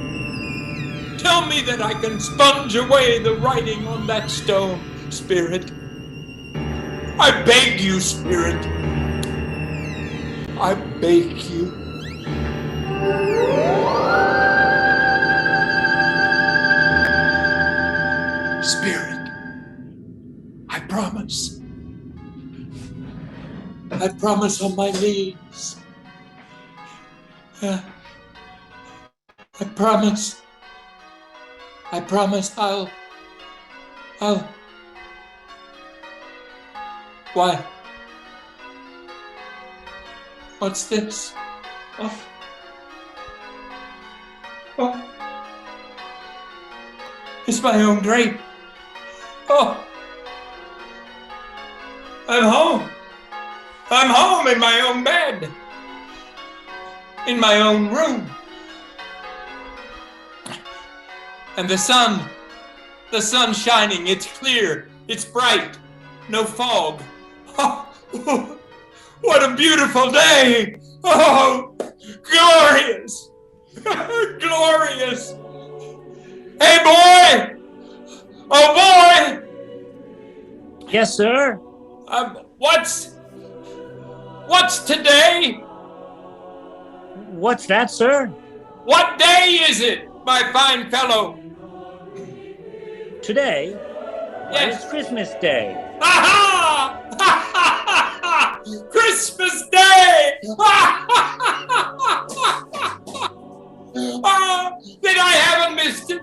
Tell me that I can sponge away the writing on that stone, Spirit. I beg you, Spirit. I beg you. Spirit, I promise. I promise on my knees. I promise I'll... Why? What's this? Oh. It's my own drape. Oh. I'm home. I'm home in my own bed. In my own room. And the sun's shining. It's clear. It's bright. No fog. Oh, what a beautiful day. Oh, glorious. Glorious. Hey, boy. Oh, boy. Yes, sir. What's today? What's that, sir? What day is it, my fine fellow? Today? Yes. It's Christmas Day. Aha! Christmas Day! Then I haven't missed it.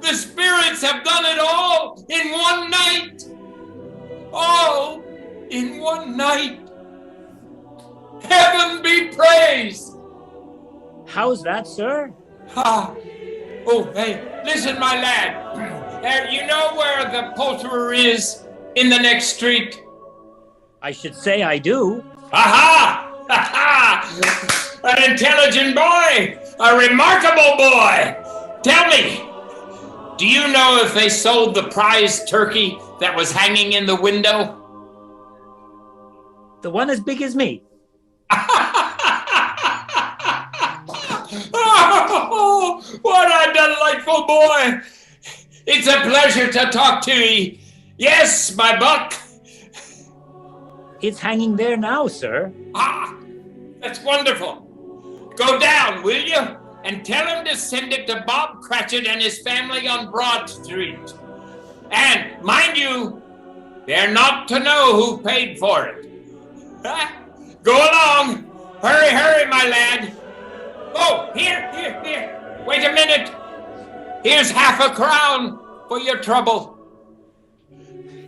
The spirits have done it all in one night. All in one night. Heaven be praised. How's that, sir? Oh, hey, listen, my lad. You know where the poulterer is in the next street? I should say I do. Aha! An intelligent boy! A remarkable boy! Tell me, do you know if they sold the prize turkey that was hanging in the window? The one as big as me. Oh, what a delightful boy! It's a pleasure to talk to you. Yes, my buck. It's hanging there now, sir. That's wonderful. Go down, will you? And tell him to send it to Bob Cratchit and his family on Broad Street. And, mind you, they're not to know who paid for it. Go along. Hurry, my lad. Oh, here. Wait a minute. Here's £50 for your trouble.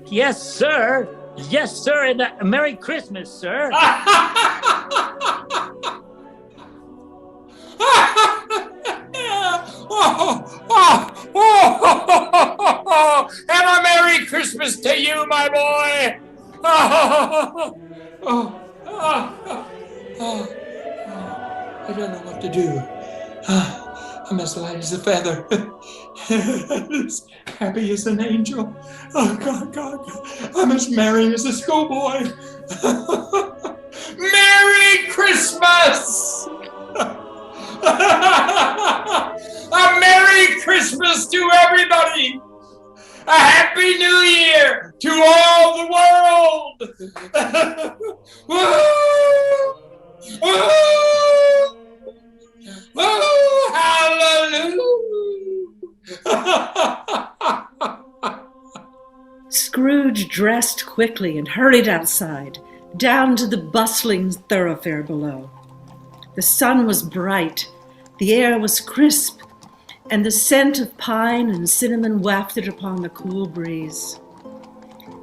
Yes, sir. Yes, sir. And a Merry Christmas, sir. And a Merry Christmas to you, my boy. I don't know what to do. I'm as light as a feather. As happy as an angel. Oh, God. I'm as merry as a schoolboy. Merry Christmas! A Merry Christmas to everybody! A Happy New Year to all the world! Woo! Oh, hallelujah! Scrooge dressed quickly and hurried outside, down to the bustling thoroughfare below. The sun was bright, The air was crisp, and the scent of pine and cinnamon wafted upon the cool breeze.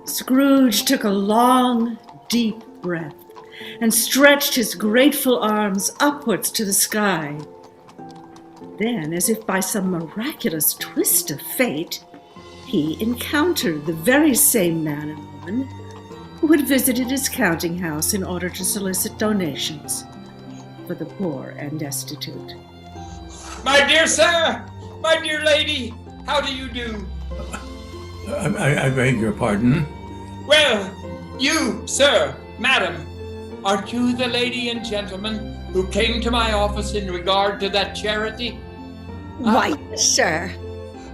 Scrooge took a long, deep breath and stretched his grateful arms upwards to the sky. Then, as if by some miraculous twist of fate, he encountered the very same man and woman who had visited his counting house in order to solicit donations for the poor and destitute. My dear sir, my dear lady, how do you do? I beg your pardon? Well, you, sir, madam, aren't you the lady and gentleman who came to my office in regard to that charity? Why, sir.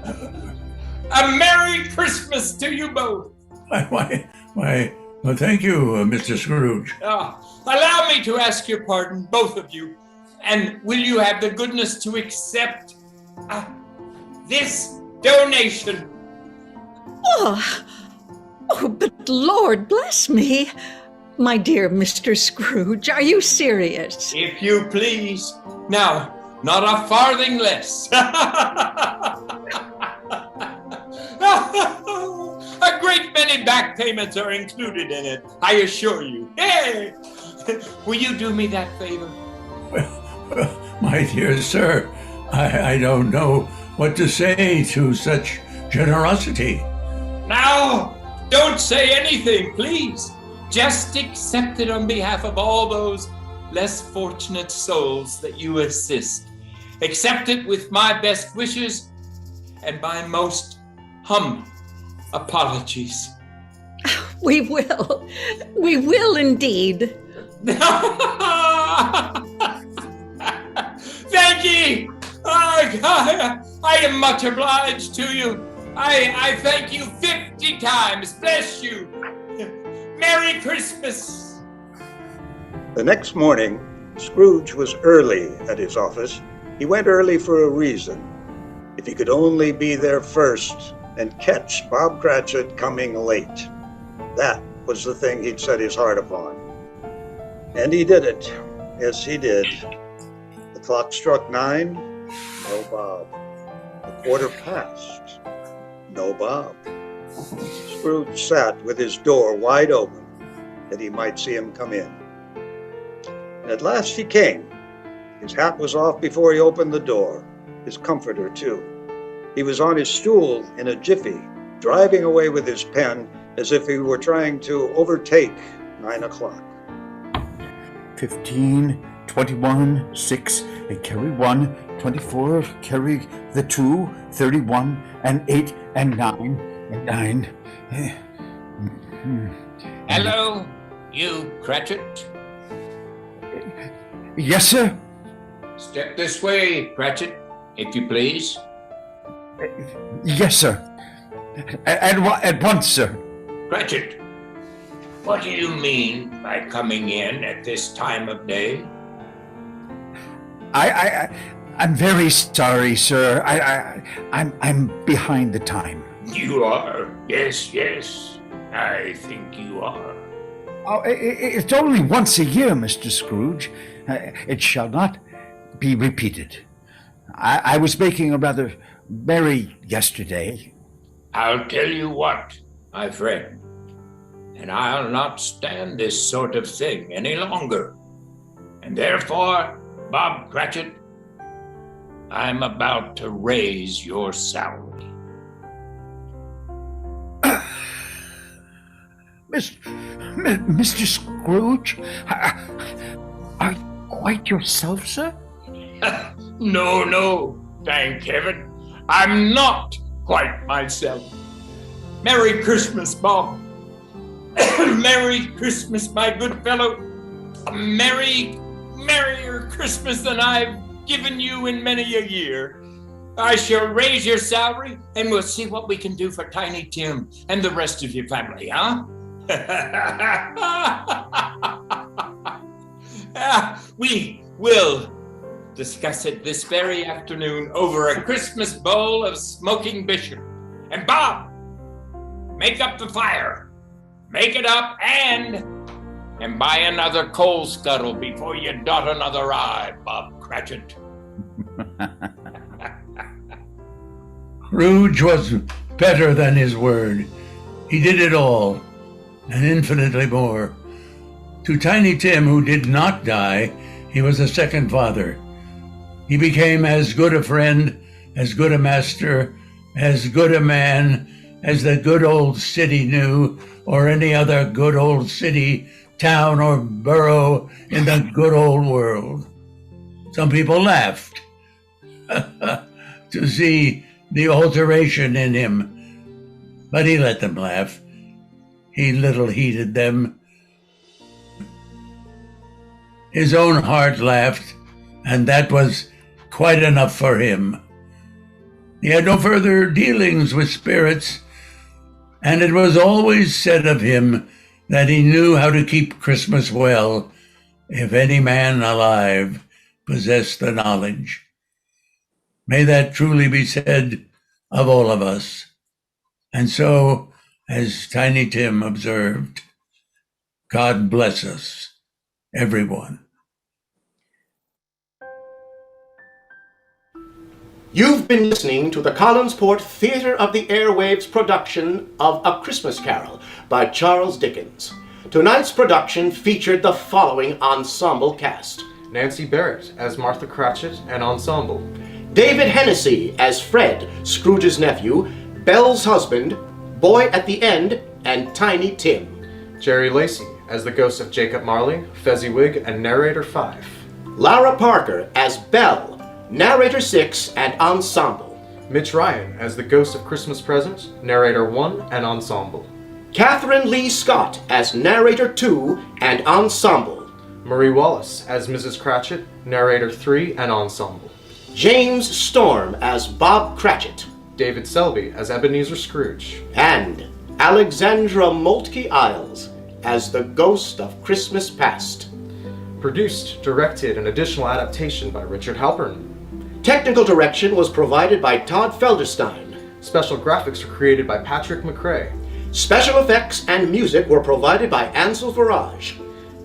A Merry Christmas to you both. Why, well, thank you, Mr. Scrooge. Allow me to ask your pardon, both of you. And will you have the goodness to accept this donation? Oh, but Lord bless me. My dear Mr. Scrooge, are you serious? If you please. Now, not a farthing less. A great many back payments are included in it, I assure you. Hey! Will you do me that favor? Well, my dear sir, I don't know what to say to such generosity. Now, don't say anything, please. Just accept it on behalf of all those less fortunate souls that you assist. Accept it with my best wishes and my most humble apologies. We will indeed. Thank you. I am much obliged to you. I thank you 50 times. Bless you. Merry Christmas. The next morning, Scrooge was early at his office. He went early for a reason. If he could only be there first and catch Bob Cratchit coming late. That was the thing he'd set his heart upon. And he did it. Yes, he did. The clock struck 9. No Bob. A quarter past. No Bob. Scrooge sat with his door wide open that he might see him come in. And at last he came. His hat was off before he opened the door. His comforter, too. He was on his stool in a jiffy, driving away with his pen as if he were trying to overtake 9 o'clock. 15, 21, 6, and carry 1, 24, carry the 2, 31, and 8, and 9, and 9. Hello, you Cratchit. Yes, sir? Step this way, Cratchit, if you please. Yes, sir. At once, sir. Cratchit, what do you mean by coming in at this time of day? I'm very sorry, sir. I'm behind the time. You are? Yes. I think you are. Oh, it's only once a year, Mr. Scrooge. It shall not be repeated. I was making a rather merry yesterday. I'll tell you what, my friend, and I'll not stand this sort of thing any longer. And therefore, Bob Cratchit, I'm about to raise your salary. Mr. Scrooge, are you quite yourself, sir? No, thank heaven. I'm not quite myself. Merry Christmas, Bob. Merry Christmas, my good fellow. A merrier Christmas than I've given you in many a year. I shall raise your salary, and we'll see what we can do for Tiny Tim and the rest of your family, huh? We will discuss it this very afternoon over a Christmas bowl of smoking bishop. And Bob, make up the fire. Make it up and buy another coal scuttle before you dot another I, Bob Cratchit. Scrooge was better than his word. He did it all, and infinitely more. To Tiny Tim, who did not die, he was a second father. He became as good a friend, as good a master, as good a man as the good old city knew, or any other good old city, town, or borough in the good old world. Some people laughed to see the alteration in him, but he let them laugh. He little heeded them. His own heart laughed, and that was quite enough for him. He had no further dealings with spirits, and it was always said of him that he knew how to keep Christmas well, if any man alive possessed the knowledge. May that truly be said of all of us. And so, as Tiny Tim observed, God bless us, everyone. You've been listening to the Collinsport Theatre of the Airwaves production of A Christmas Carol by Charles Dickens. Tonight's production featured the following ensemble cast. Nancy Barrett as Martha Cratchit and ensemble. David Henesy as Fred, Scrooge's nephew, Belle's husband, Boy at the End, and Tiny Tim. Jerry Lacy as the ghost of Jacob Marley, Fezziwig, and narrator 5. Lara Parker as Belle, narrator 6, and ensemble. Mitch Ryan as the ghost of Christmas Present, narrator 1, and ensemble. Kathryn Lee Scott as narrator 2 and ensemble. Marie Wallace as Mrs. Cratchit, narrator 3, and ensemble. James Storm as Bob Cratchit. David Selby as Ebenezer Scrooge. And Alexandra Moltke-Isles as the ghost of Christmas Past. Produced, directed, and additional adaptation by Richard Halpern. Technical direction was provided by Todd Felderstein. Special graphics were created by Patrick McRae. Special effects and music were provided by Ansel Faraj.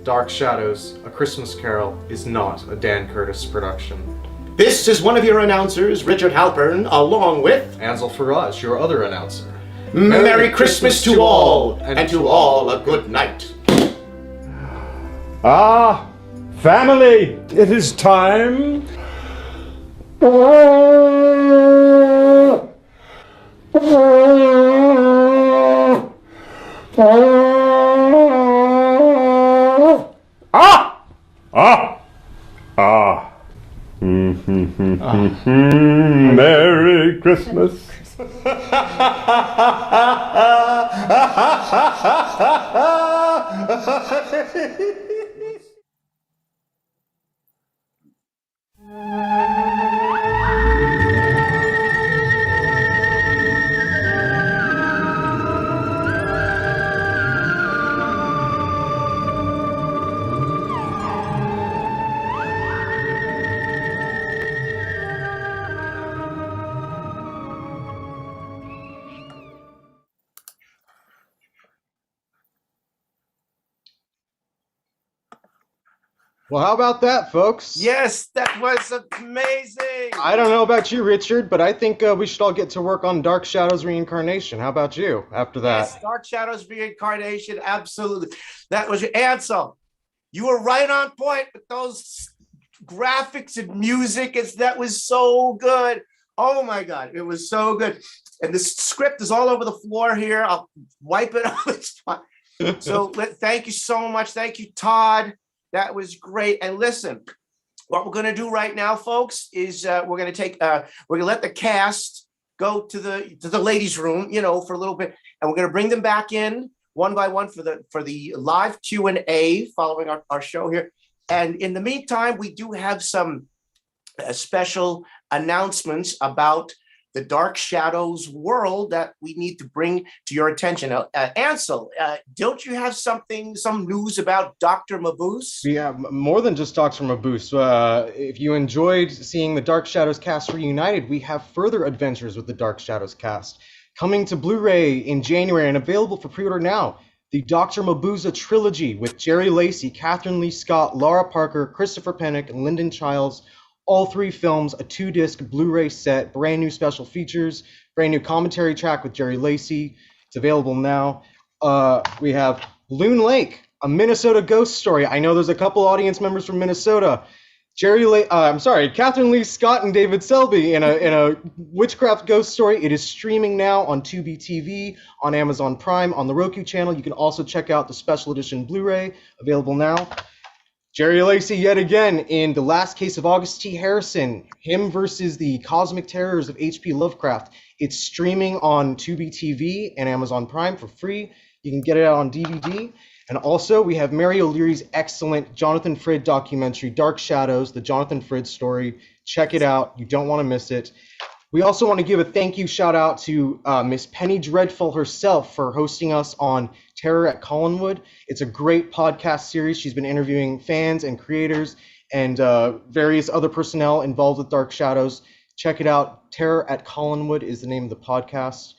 Dark Shadows, A Christmas Carol is not a Dan Curtis production. This is one of your announcers, Richard Halpern, along with Ansel Faraj, your other announcer. Merry Christmas to all, and to all a good night. Ah, family, it is time. Merry Christmas. Well, how about that, folks? Yes, that was amazing. I don't know about you, Richard, but I think we should all get to work on Dark Shadows Reincarnation. How about you after that? Yes, Dark Shadows Reincarnation, absolutely. That was Ansel. You were right on point with those graphics and music. That was so good. Oh my God, it was so good. And the script is all over the floor here. I'll wipe it off. It's fine. So thank you so much. Thank you, Todd. That was great. And listen, what we're going to do right now, folks, is we're going to let the cast go to the ladies' room, for a little bit, and we're going to bring them back in one by one for the live Q&A following our show here. And in the meantime, we do have some special announcements about the Dark Shadows world that we need to bring to your attention. Ansel, don't you have some news about Dr. Mabuse? Yeah, more than just Dr. Mabuse. If you enjoyed seeing the Dark Shadows cast reunited, we have further adventures with the Dark Shadows cast. Coming to Blu-ray in January and available for pre-order now, the Dr. Mabuse trilogy with Jerry Lacy, Kathryn Lee Scott, Lara Parker, Christopher Pennock, and Lyndon Childs, All 3 films, a 2-disc Blu-ray set, brand new special features, brand new commentary track with Jerry Lacy. It's available now. We have Loon Lake, a Minnesota ghost story. I know there's a couple audience members from Minnesota. Kathryn Lee Scott and David Selby in a witchcraft ghost story. It is streaming now on Tubi TV, on Amazon Prime, on the Roku channel. You can also check out the special edition Blu-ray, available now. Jerry Lacy yet again in The Last Case of August T. Harrison, him versus the cosmic terrors of H.P. Lovecraft. It's streaming on Tubi TV and Amazon Prime for free. You can get it out on DVD. And also, we have Mary O'Leary's excellent Jonathan Frid documentary, Dark Shadows, the Jonathan Frid story. Check it out. You don't want to miss it. We also want to give a thank you shout out to Miss Penny Dreadful herself for hosting us on Terror at Collinwood. It's a great podcast series. She's been interviewing fans and creators and various other personnel involved with Dark Shadows. Check it out. Terror at Collinwood is the name of the podcast.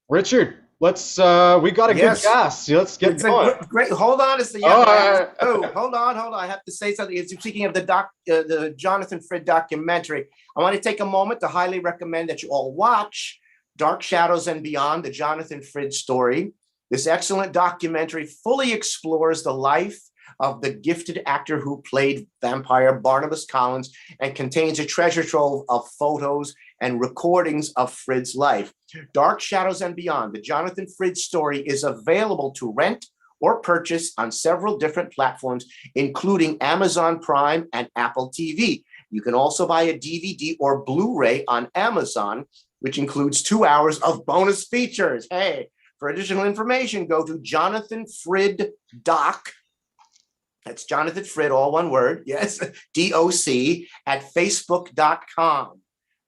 Richard, we got a good cast. Let's get going. Great. Hold on. Hold on. I have to say something. Speaking of the Jonathan Frid documentary, I want to take a moment to highly recommend that you all watch Dark Shadows and Beyond, the Jonathan Frid story. This excellent documentary fully explores the life of the gifted actor who played vampire Barnabas Collins and contains a treasure trove of photos and recordings of Frid's life. Dark Shadows and Beyond, the Jonathan Frid story, is available to rent or purchase on several different platforms, including Amazon Prime and Apple TV. You can also buy a DVD or Blu-ray on Amazon, which includes 2 hours of bonus features. Hey, for additional information, go to Jonathan Frid Doc. That's Jonathan Frid, all one word. Yes, DOC at Facebook.com.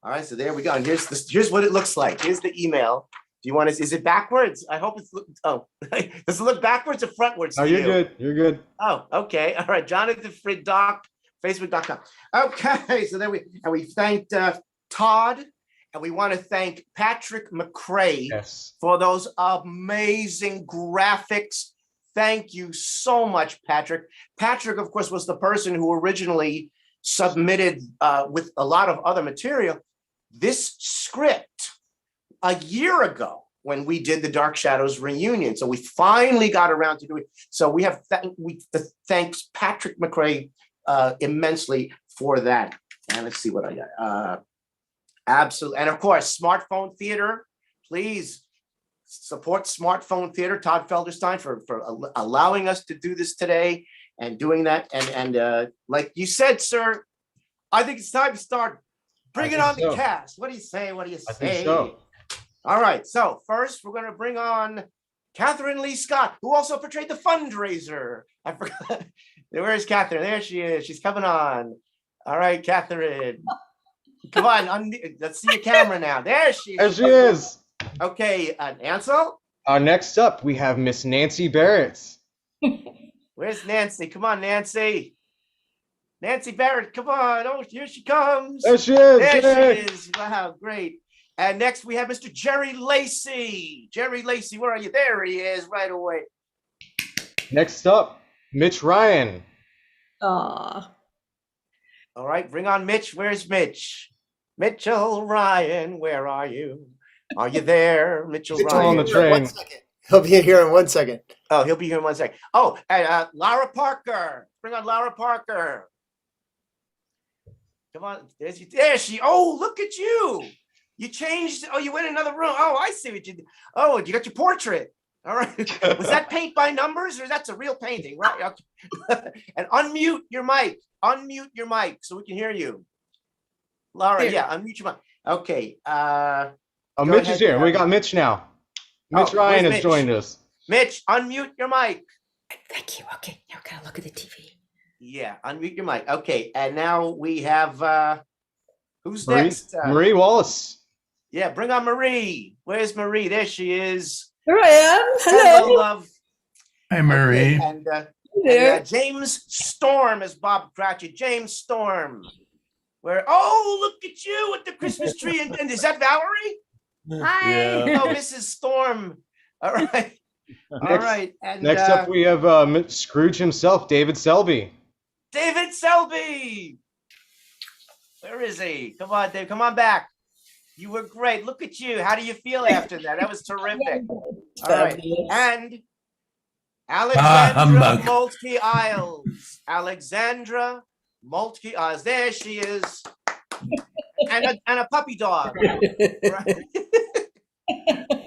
All right, so there we go. And here's what it looks like. Here's the email. Do you want to? Is it backwards? I hope it's. Does it look backwards or frontwards? Oh, you're good. You're good. Oh, okay. All right, Jonathan Frid Doc, Facebook.com. Okay, so then we thanked Todd, and we want to thank Patrick McCrae for those amazing graphics. Thank you so much, Patrick. Patrick, of course, was the person who originally submitted with a lot of other material this script a year ago when we did the Dark Shadows reunion. So we finally got around to doing it. So we have thanks Patrick McCrae immensely for that. And let's see what I got. Absolutely. And of course, Smartphone Theater, please support Smartphone Theater, Todd Felderstein, for allowing us to do this today and doing that. And like you said, sir, I think it's time to start bringing on the cast. What do you say? I think so. All right. So first, we're going to bring on Kathryn Lee Scott, who also portrayed the fundraiser. I forgot. Where's Kathryn? There she is. She's coming on. All right, Kathryn. Come on. Let's see your camera now. There she is. There she is. Okay, Ansel? Next up, we have Miss Nancy Barrett. Where's Nancy? Come on, Nancy. Nancy Barrett, come on. Oh, here she comes. There she is. There she is. Wow, great. And next we have Mr. Jerry Lacy. Jerry Lacy, where are you? There he is, right away. Next up, Mitch Ryan. All right, bring on Mitch. Where's Mitch? Mitchell Ryan, where are you? Are you there, Mitchell Ryan? On the train. 1 second. He'll be here in 1 second. Oh, he'll be here in 1 second. Oh, and Lara Parker. Bring on Lara Parker. Come on. There she. Oh, look at you. You changed. Oh, you went in another room. Oh, I see what you did. Oh, you got your portrait. All right. Was that paint by numbers or that's a real painting? Right. Okay. And unmute your mic. Unmute your mic so we can hear you. Lara, yeah, unmute your mic. Okay. Mitch is here. We got Mitch now. Mitch Ryan has joined us. Mitch, unmute your mic. Thank you. Okay, now gotta look at the TV. Yeah, unmute your mic. Okay, and now we have who's next? Marie Wallace. Yeah, bring on Marie. Where's Marie? There she is. Here I am. Hello, love. Hi, Marie. Okay, and James Storm is Bob Cratchit. James Storm. Where? Oh, look at you with the Christmas tree. And is that Valerie? Hi. Yeah. Oh, Mrs. Storm. All right. All right. And next up, we have Scrooge himself, David Selby. David Selby. Where is he? Come on, Dave. Come on back. You were great. Look at you. How do you feel after that? That was terrific. All right. And Alexandra humbug. Moltke-Isles. Alexandra Moltke-Isles. There she is. And a puppy dog. Right.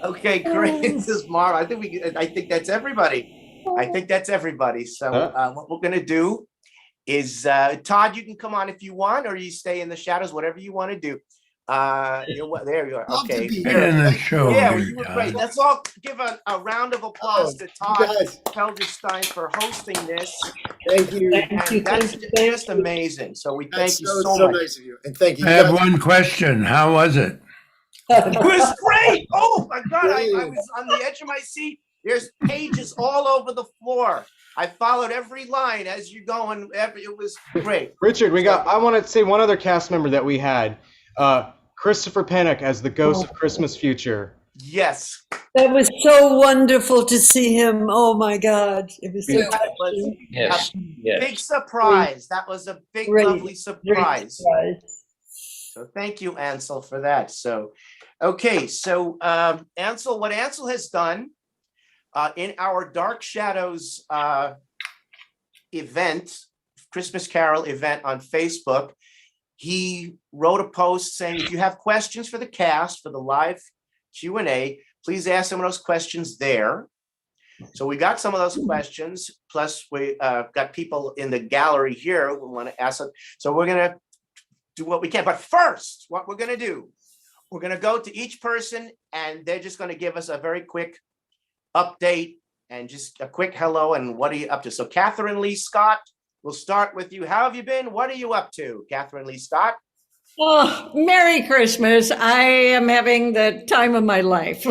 Okay, great. This is Mara. I think that's everybody. So what we're gonna do is Todd, you can come on if you want, or you stay in the shadows, whatever you want to do. There you are. Okay. In the show. Yeah, well, you were great. Let's all give a round of applause to Todd Felderstein for hosting this. Thank you. And that's just amazing. So we thank you so much. Nice of you. And thank you. I have one question. How was it? It was great. Oh my God. I was on the edge of my seat. There's pages all over the floor. I followed every line as you go, and it was great. Richard, I want to say one other cast member that we had. Christopher Pennock as the Ghost of Christmas Future. Yes. That was so wonderful to see him. Oh my God. It was so Yes. Big surprise. That was a big, lovely surprise. So thank you, Ansel, for that. So, okay. So Ansel, what Ansel has done in our Dark Shadows event, Christmas Carol event on Facebook, he wrote a post saying, if you have questions for the cast for the live Q&A, please ask some of those questions there. So we got some of those questions, plus we got people in the gallery here who want to ask them. So we're going to do what we can. But first, what we're going to do, we're going to go to each person, and they're just going to give us a very quick update and just a quick hello and what are you up to. So Kathryn Lee Scott, we'll start with you. How have you been? What are you up to, Kathryn Lee Scott? Oh, Merry Christmas. I am having the time of my life.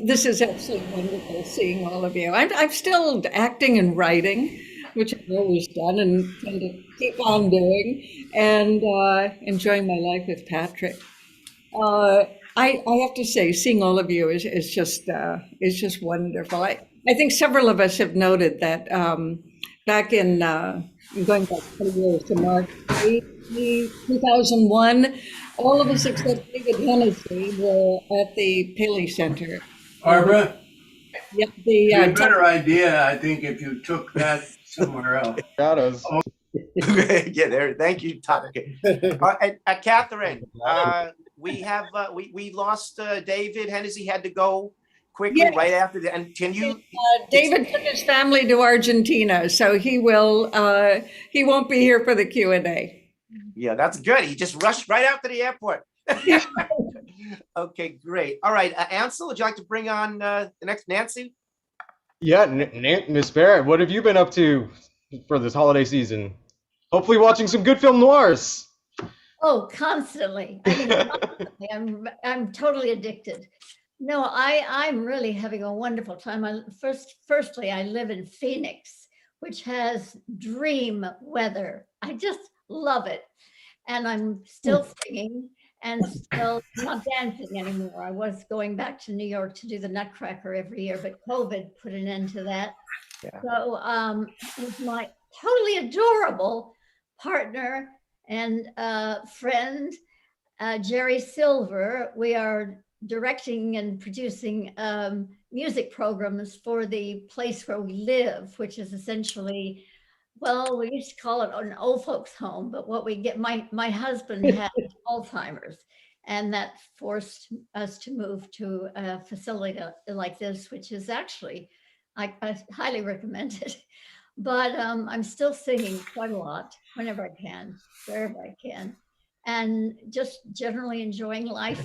This is absolutely wonderful seeing all of you. I'm still acting and writing, which I've always done and tend to keep on doing, and enjoying my life with Patrick. I have to say, seeing all of you is just wonderful. I think several of us have noted that back in going back 20 years to March 2001, all of us except David Henesy were at the Paley Center. Barbara? Yep. A better idea, I think, if you took that somewhere else. Shadows. Yeah, there. Thank you, Todd. And Kathryn, we lost David. Hennessy had to go quickly right after that. And can you? David took his family to Argentina, so he won't be here for the Q&A. Yeah, that's good. He just rushed right out to the airport. Okay, great. All right, Ansel, would you like to bring on the next Nancy? Yeah, Miss Barrett, what have you been up to for this holiday season? Hopefully watching some good film noirs. Oh, constantly. I mean, constantly. I'm totally addicted. No, I'm really having a wonderful time. Firstly, I live in Phoenix, which has dream weather. I just love it. And I'm still singing and still not dancing anymore. I was going back to New York to do the Nutcracker every year, but COVID put an end to that. Yeah. So with my totally adorable partner and friend, Jerry Silver, we are directing and producing music programs for the place where we live, which is essentially, well, we used to call it an old folks home, but what we get, my husband had Alzheimer's, and that forced us to move to a facility like this, which is actually, I highly recommend it. But I'm still singing quite a lot whenever I can, wherever I can, and just generally enjoying life.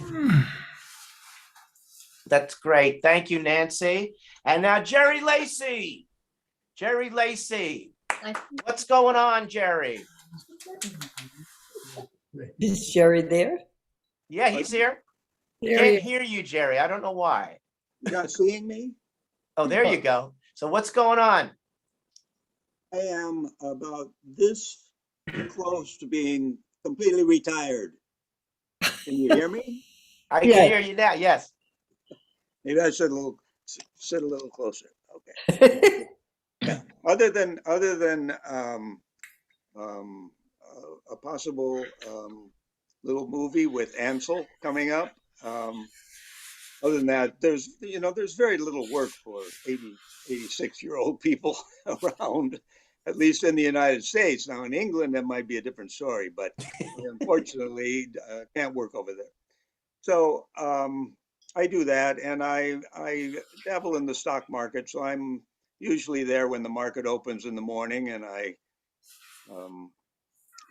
That's great. Thank you, Nancy. And now Jerry Lacy. Jerry Lacy. What's going on, Jerry? Is Jerry there? Yeah, he's here. Can't hear you, Jerry. I don't know why. You're not seeing me? Oh, there you go. So what's going on? I am about this close to being completely retired. Can you hear me? I can hear you now. Yes. Maybe I should sit a little closer. Okay. Other than a possible little movie with Ansel coming up. Other than that, there's very little work for 86-year-old people around, at least in the United States. Now in England, that might be a different story, but unfortunately, can't work over there. So I do that, and I dabble in the stock market. So I'm usually there when the market opens in the morning, and I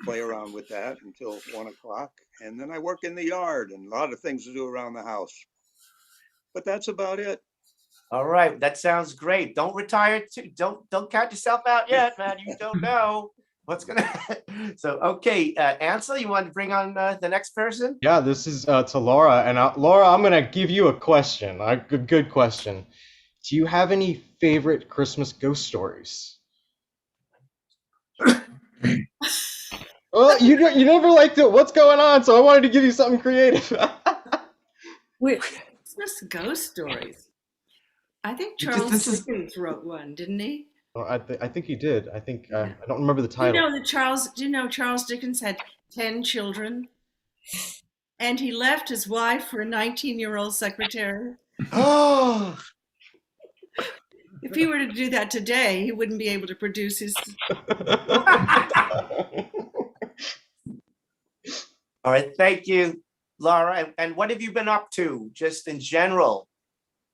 play around with that until 1 o'clock, and then I work in the yard and a lot of things to do around the house. But that's about it. All right, that sounds great. Don't retire too. Don't count yourself out yet, man. You don't know what's gonna. So okay, Ansel, you want to bring on the next person? Yeah, this is to Laura, and Laura, I'm gonna give you a question, a good question. Do you have any favorite Christmas ghost stories? Well, you never liked it. What's going on? So I wanted to give you something creative. Christmas ghost stories. I think Charles Dickens wrote one, didn't he? Oh, I think he did. I think I don't remember the title. Do you know Charles Dickens had 10 children, and he left his wife for a 19-year-old secretary? Oh. If he were to do that today, he wouldn't be able to produce his. All right, thank you, Lara. And what have you been up to, just in general?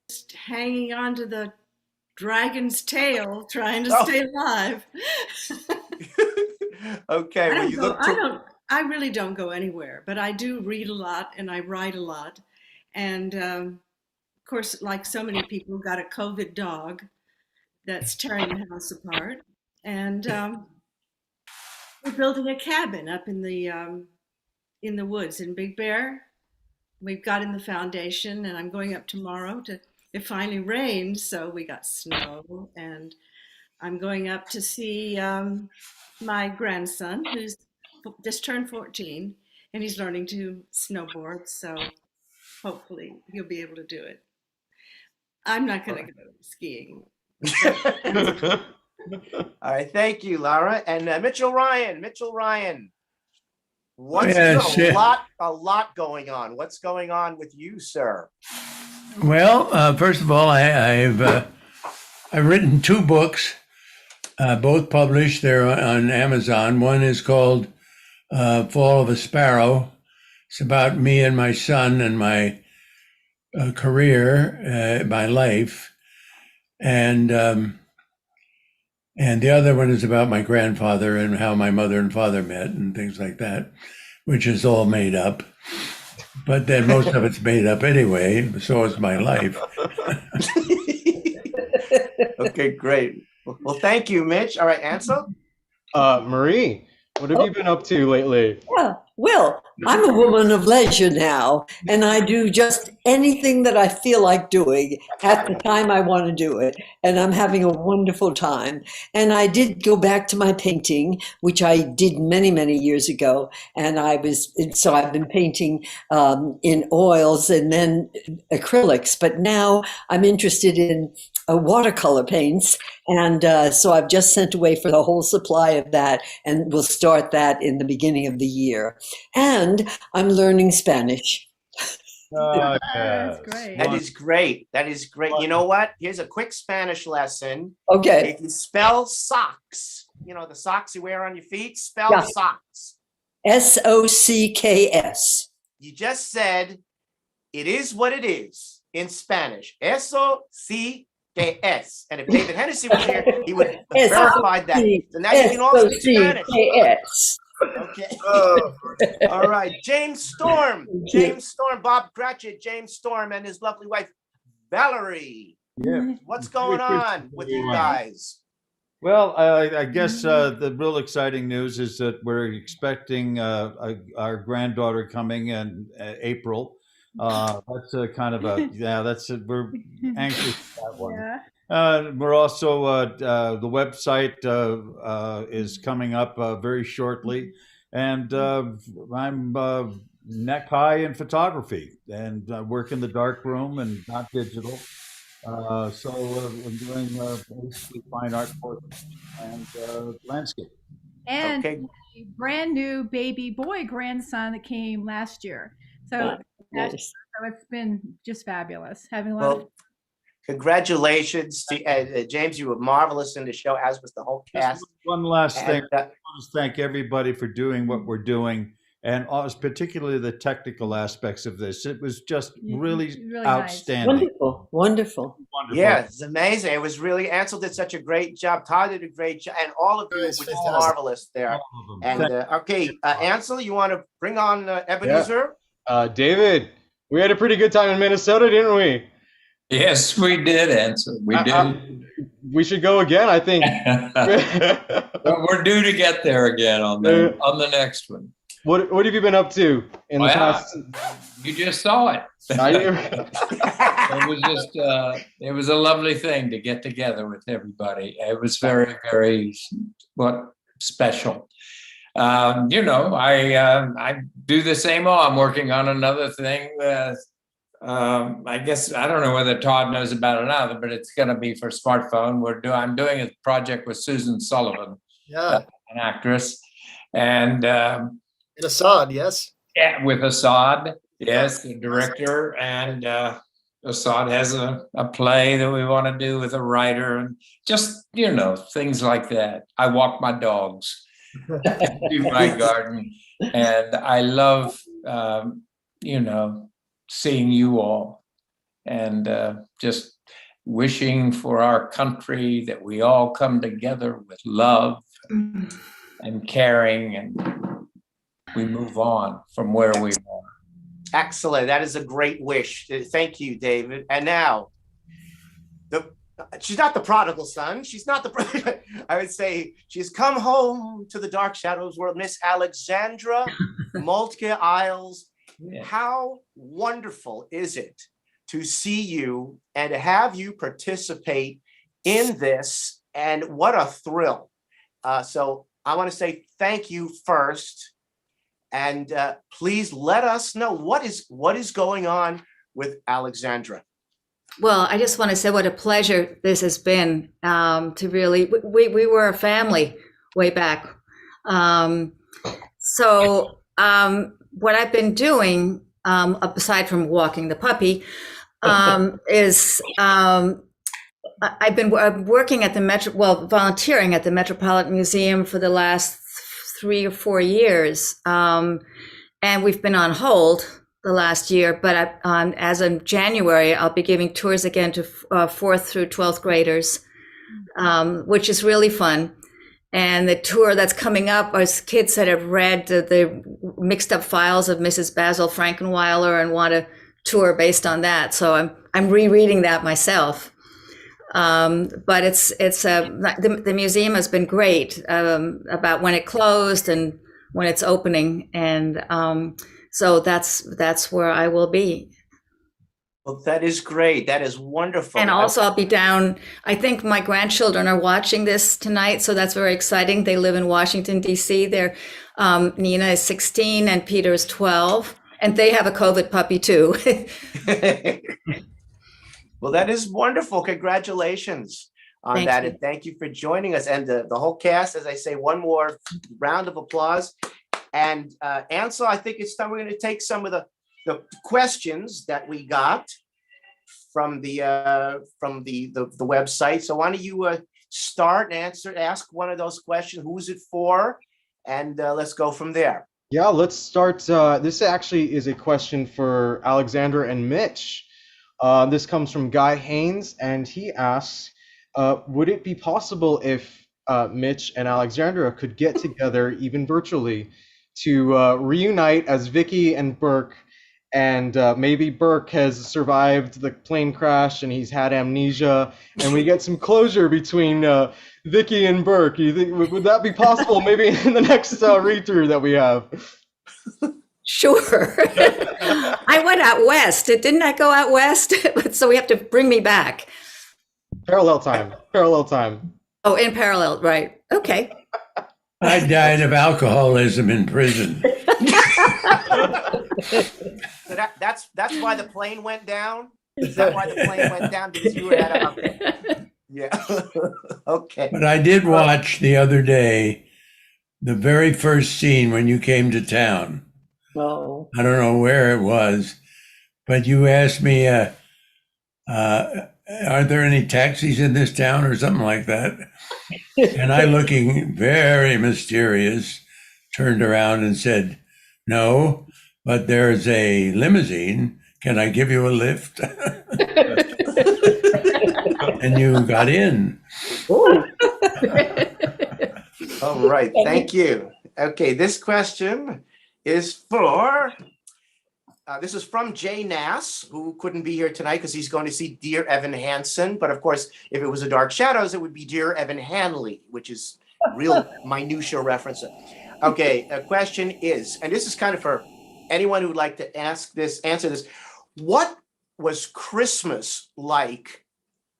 Just hanging on to the dragon's tail, trying to stay alive. Okay, I really don't go anywhere, but I do read a lot and I write a lot. And of course, like so many people, got a COVID dog that's tearing the house apart. And we're building a cabin up in the woods in Big Bear. We've got in the foundation, and I'm going up tomorrow it finally rained, so we got snow, and I'm going up to see my grandson, who's just turned 14, and he's learning to snowboard, so hopefully he'll be able to do it. I'm not going to go skiing. All right, thank you, Lara. And Mitchell Ryan. What's a lot going on? What's going on with you, sir? Well, first of all, I've written 2 books, both published. They're on Amazon. One is called Fall of a Sparrow. It's about me and my son and my career, my life, and the other one is about my grandfather and how my mother and father met and things like that, which is all made up. But then most of it's made up anyway, so is my life. Okay, great. Well, thank you, Mitch. All right, Ansel? Marie, what have you been up to lately? Yeah, well, I'm a woman of leisure now, and I do just anything that I feel like doing at the time I want to do it, and I'm having a wonderful time. And I did go back to my painting, which I did many, many years ago, and so I've been painting in oils and then acrylics, but now I'm interested in watercolor paints, and so I've just sent away for the whole supply of that, and we'll start that in the beginning of the year. And I'm learning Spanish. Oh, That's great. That is great. That is great. You know what? Here's a quick Spanish lesson. Okay. If you spell socks, the socks you wear on your feet, spell socks. SOCKS. You just said, it is what it is in Spanish. Eso sí que es. And if David Henesy was here, he would have verified that. So now you can all speak Spanish. Okay. All right. James Storm, Bob Cratchit, James Storm, and his lovely wife, Valerie. Yeah. What's going on with you guys? Well, I guess the real exciting news is that we're expecting our granddaughter coming in April. That's a kind of we're anxious for that one. Yeah. We're also the website is coming up very shortly, and I'm neck high in photography and work in the dark room and not digital. So I'm doing basically fine art portraits and landscape. And Okay. a brand new baby boy grandson that came last year. So, Nice. so it's been just fabulous. Having a lot of Well, congratulations to James. You were marvelous in the show, as was the whole cast. Just one last thing. And, I want to thank everybody for doing what we're doing, and particularly the technical aspects of this. It was just really really outstanding. Wonderful, wonderful. Wonderful. yeah, it's amazing. It was really, Ansel did such a great job. Todd did a great job, and all of you were It's just fantastic. marvelous there. All of them. And okay, Ansel, you want to bring on Ebenezer? David, we had a pretty good time in Minnesota, didn't we? Yes, we did, Ansel. We did. We should go again, I think. But we're due to get there again on the next one. What have you been up to in the past? You just saw it. It was just it was a lovely thing to get together with everybody. It was very, very special. You know, I do the same. I'm working on another thing. I guess I don't know whether Todd knows about it now, but it's going to be for smartphone. I'm doing a project with Susan Sullivan, an actress, and in Assad, yes. Yeah, with Assad, yes, the director, and Assad has a play that we want to do with a writer, and just things like that. I walk my dogs, do my garden, and I love seeing you all, and just wishing for our country that we all come together with love and caring, and we move on from where we are. Excellent. That is a great wish. Thank you, David. And now, she's not the prodigal son. She's not the. I would say she's come home to the Dark Shadows world. Miss Alexandra Moltke-Isles. Yeah. How wonderful is it to see you and to have you participate in this? And what a thrill. So I want to say thank you first. And please let us know what is going on with Alexandra. Well, I just want to say what a pleasure this has been to really, we were a family way back. So what I've been doing, aside from walking the puppy, is I've been working at the volunteering at the Metropolitan Museum for the last 3 or 4 years. And we've been on hold the last year, but as of January, I'll be giving tours again to 4th through 12th graders, which is really fun. And the tour that's coming up is kids that have read the mixed up files of Mrs. Basil Frankenweiler and want to tour based on that. So I'm rereading that myself. But the museum has been great about when it closed and when it's opening, and so that's where I will be. Well, that is great. That is wonderful. And also I'll be down. I think my grandchildren are watching this tonight, so that's very exciting. They live in Washington, D.C. They're Nina is 16 and Peter is 12, and they have a COVID puppy too. Well, that is wonderful. Congratulations on Thank that. you. And thank you for joining us. And the whole cast, as I say, one more round of applause. And Ansel, I think it's time we're going to take some of the questions that we got from the website. So why don't you start and ask one of those questions. Who's it for? And let's go from there. Yeah, let's start. This actually is a question for Alexandra and Mitch. This comes from Guy Haynes, and he asks, would it be possible if Mitch and Alexandra could get together, even virtually, to reunite as Vicky and Burke, and maybe Burke has survived the plane crash and he's had amnesia, and we get some closure between Vicky and Burke? You think would that be possible? Maybe in the next read-through that we have. Sure. I went out west. Didn't I go out west? So we have to bring me back. Parallel time. Oh, in parallel, right. Okay. I died of alcoholism in prison. So that's why the plane went down? Is that why the plane went down? Because you were at a... Yeah. Okay. But I did watch the other day the very first scene when you came to town. Oh. I don't know where it was, but you asked me, are there any taxis in this town or something like that? And I, looking very mysterious, turned around and said, no, but there's a limousine. Can I give you a lift? And you got in. All right, thank you. Okay, this question is for, this is from Jay Nass, who couldn't be here tonight because he's going to see Dear Evan Hansen. But of course, if it was a Dark Shadows, it would be Dear Evan Hanley, which is real minutia reference. Okay, a question is, and this is kind of for anyone who would like to answer this. What was Christmas like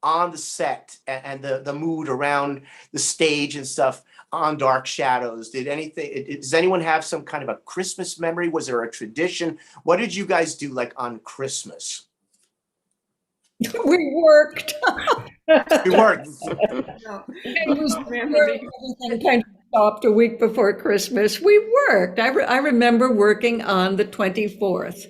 on the set and the mood around the stage and stuff on Dark Shadows? Does anyone have some kind of a Christmas memory? Was there a tradition? What did you guys do like on Christmas? We worked. We worked. Everything kind of stopped a week before Christmas. We worked. I remember working on the 24th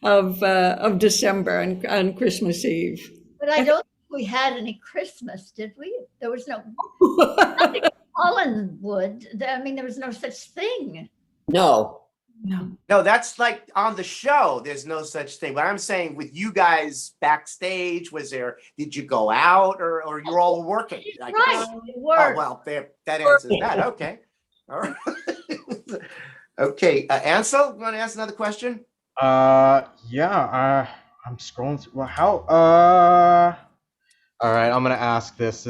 of December on Christmas Eve. But I don't think we had any Christmas, did we? There was no nothing Hollandwood. I mean, there was no such thing. No. No, that's like on the show. There's no such thing. But I'm saying with you guys backstage, did you go out or you're all working? Right, we worked. Oh, well, that answers that. Okay. All right. Okay, Ansel, you want to ask another question? Yeah, I'm scrolling through. Well, how? All right, I'm gonna ask this.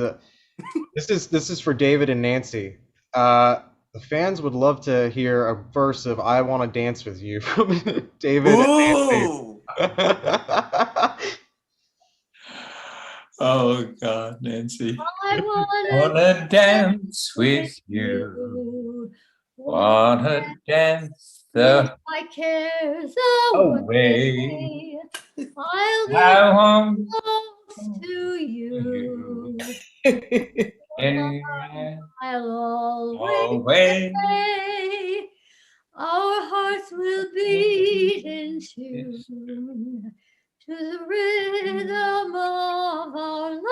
This is for David and Nancy. The fans would love to hear a verse of "I Want to Dance with You" from David and Nancy. Oh God, Nancy. I Wanna dance with you. Wanna dance the my cares away. I'll be I want close to you. and I'll always always say our hearts will beat in tune to the rhythm of our love.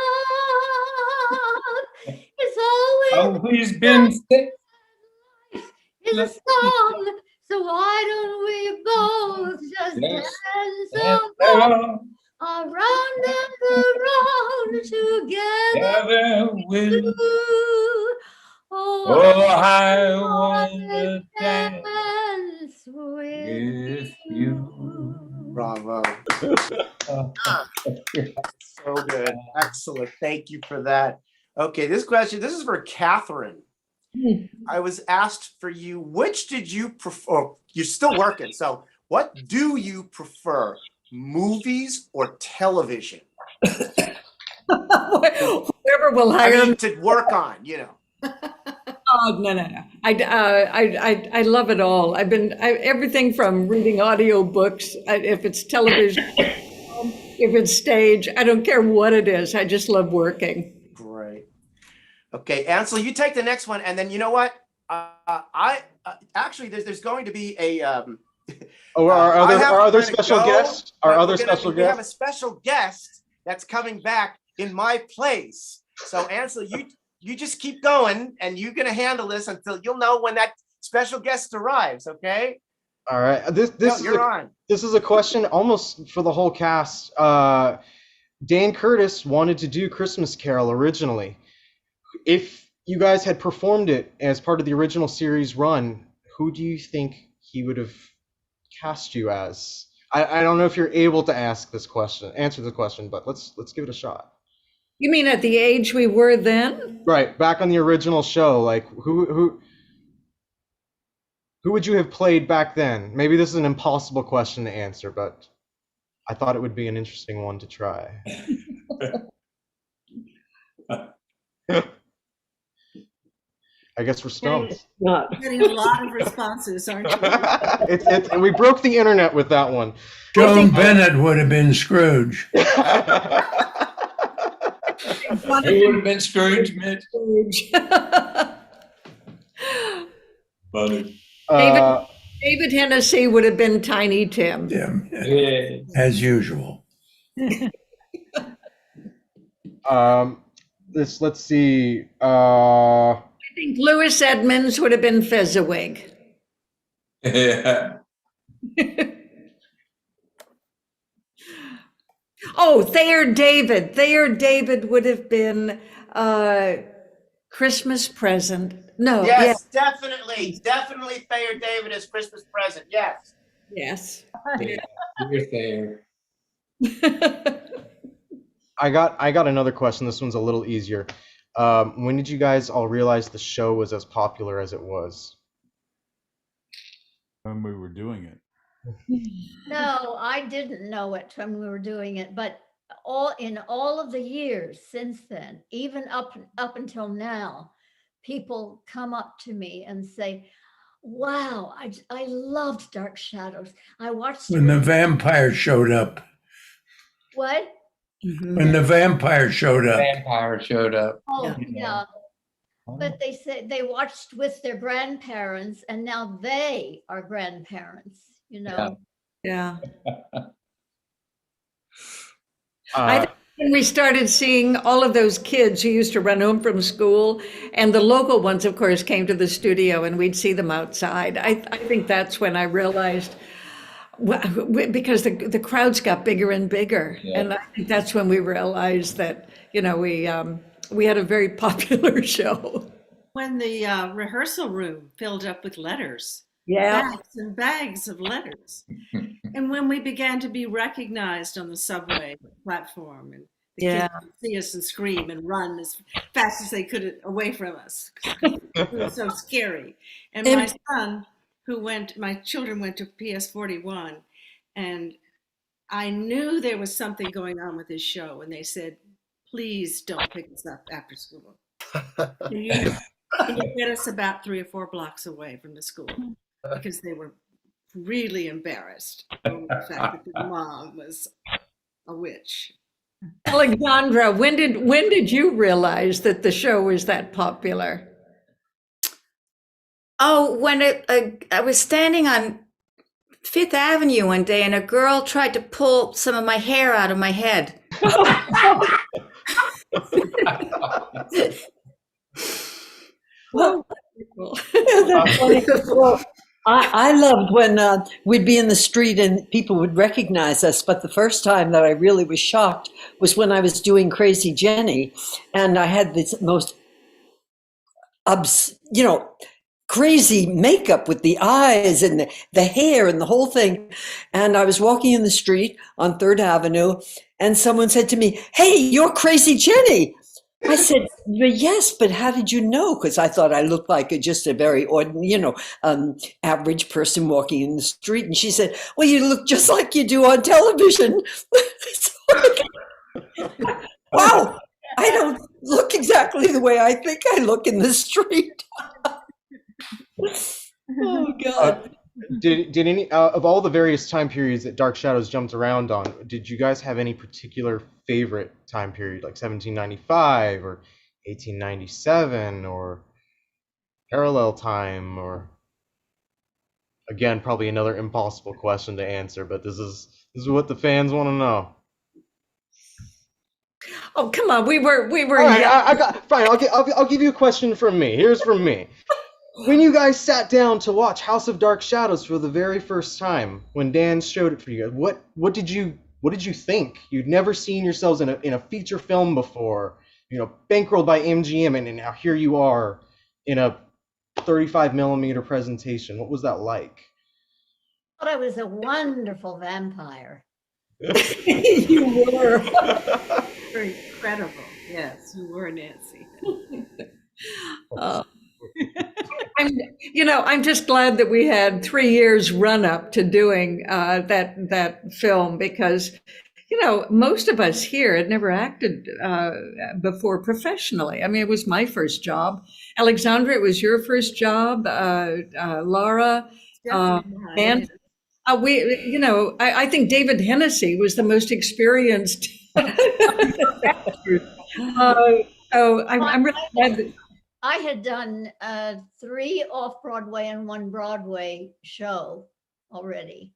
It's always been thick. Is a song, so why don't we both just dance along, around and around together with you. Oh, I wanna dance with you. Bravo. So good. Excellent. Thank you for that. Okay, this is for Kathryn. I was asked for you, which did you prefer? You're still working, so what do you prefer, movies or television? Whoever will hire to work on, you know. Oh, no. I love it all. Everything from reading audio books, if it's television, if it's stage, I don't care what it is. I just love working. Great. Okay, Ansel, you take the next one, and then you know what? Actually, there's going to be a. Are other special guests? Are other special We have a guests? special guest that's coming back in my place. So, Ansel, you just keep going, and you're going to handle this until you'll know when that special guest arrives. Okay? All right. This is a question almost for the whole cast. Dan Curtis wanted to do Christmas Carol originally. If you guys had performed it as part of the original series run, who do you think he would have cast you as? I don't know if you're able to answer this question, but let's give it a shot. You mean at the age we were then? Right, back on the original show, like who would you have played back then? Maybe this is an impossible question to answer, but I thought it would be an interesting one to try. I guess we're stumped. Getting a lot of responses, aren't you? We broke the internet with that one. Joan Bennett would have been Scrooge. Who would have been Scrooge, Mitch? Funny. David Henesy would have been Tiny Tim. Yeah. As usual. Let's see. I think Louis Edmonds would have been Fezziwig. Yeah. Oh, Thayer David. Thayer David would have been Christmas Present. No. Yes, definitely Thayer David as Christmas Present. Yes. Yes. You're Thayer. I got another question. This one's a little easier. When did you guys all realize the show was as popular as it was? When we were doing it. No, I didn't know it when we were doing it, but all of the years since then, even up until now, people come up to me and say, "Wow, I loved Dark Shadows. I watched When the vampire showed up. What? When the vampire showed up. Vampire showed up. Oh, yeah. But they said they watched with their grandparents, and now they are grandparents, you know? Yeah. I think when we started seeing all of those kids who used to run home from school, and the local ones, of course, came to the studio and we'd see them outside. I think that's when I realized, because the crowds got bigger and bigger. Yeah. And I think that's when we realized that, you know, we had a very popular show. When the rehearsal room filled up with letters. Yeah. Bags and bags of letters. And when we began to be recognized on the subway platform, and the kids would see us and scream and run as fast as they could away from us. It was so scary. And my son, my children went to PS41, and I knew there was something going on with his show, and they said, "Please don't pick us up after school. Can you get us about 3 or 4 blocks away from the school?" Because they were really embarrassed over the fact that the mom was a witch. Alexandra, when did you realize that the show was that popular? Oh, when I was standing on Fifth Avenue one day, and a girl tried to pull some of my hair out of my head. Well, that's funny. Well, I loved when we'd be in the street and people would recognize us. But the first time that I really was shocked was when I was doing Crazy Jenny, and I had this most, crazy makeup with the eyes and the hair and the whole thing. And I was walking in the street on 3rd Avenue, and someone said to me, "Hey, you're Crazy Jenny." I said, "Yes, but how did you know?" Because I thought I looked like just a very ordinary, average person walking in the street. And she said, "Well, you look just like you do on television." Wow, I don't look exactly the way I think I look in the street. Oh, God. Did any of all the various time periods that Dark Shadows jumped around on, did you guys have any particular favorite time period, like 1795 or 1897 or parallel time? Or again, probably another impossible question to answer, but this is what the fans want to know. Oh, come on, we were. All right, fine. I'll give you a question from me. Here's from me. When you guys sat down to watch House of Dark Shadows for the very first time, when Dan showed it for you guys, what did you think? You'd never seen yourselves in a feature film before, bankrolled by MGM, and now here you are in a 35mm presentation. What was that like? I thought I was a wonderful vampire. You were. Very incredible. Yes, you were, Nancy. I'm just glad that we had 3 years run up to doing that film, because, most of us here had never acted before professionally. I mean, it was my first job. Alexandra, it was your first job. Lara, and I think David Henesy was the most experienced. So I'm really glad that. I had done 3 off-Broadway and 1 Broadway show already.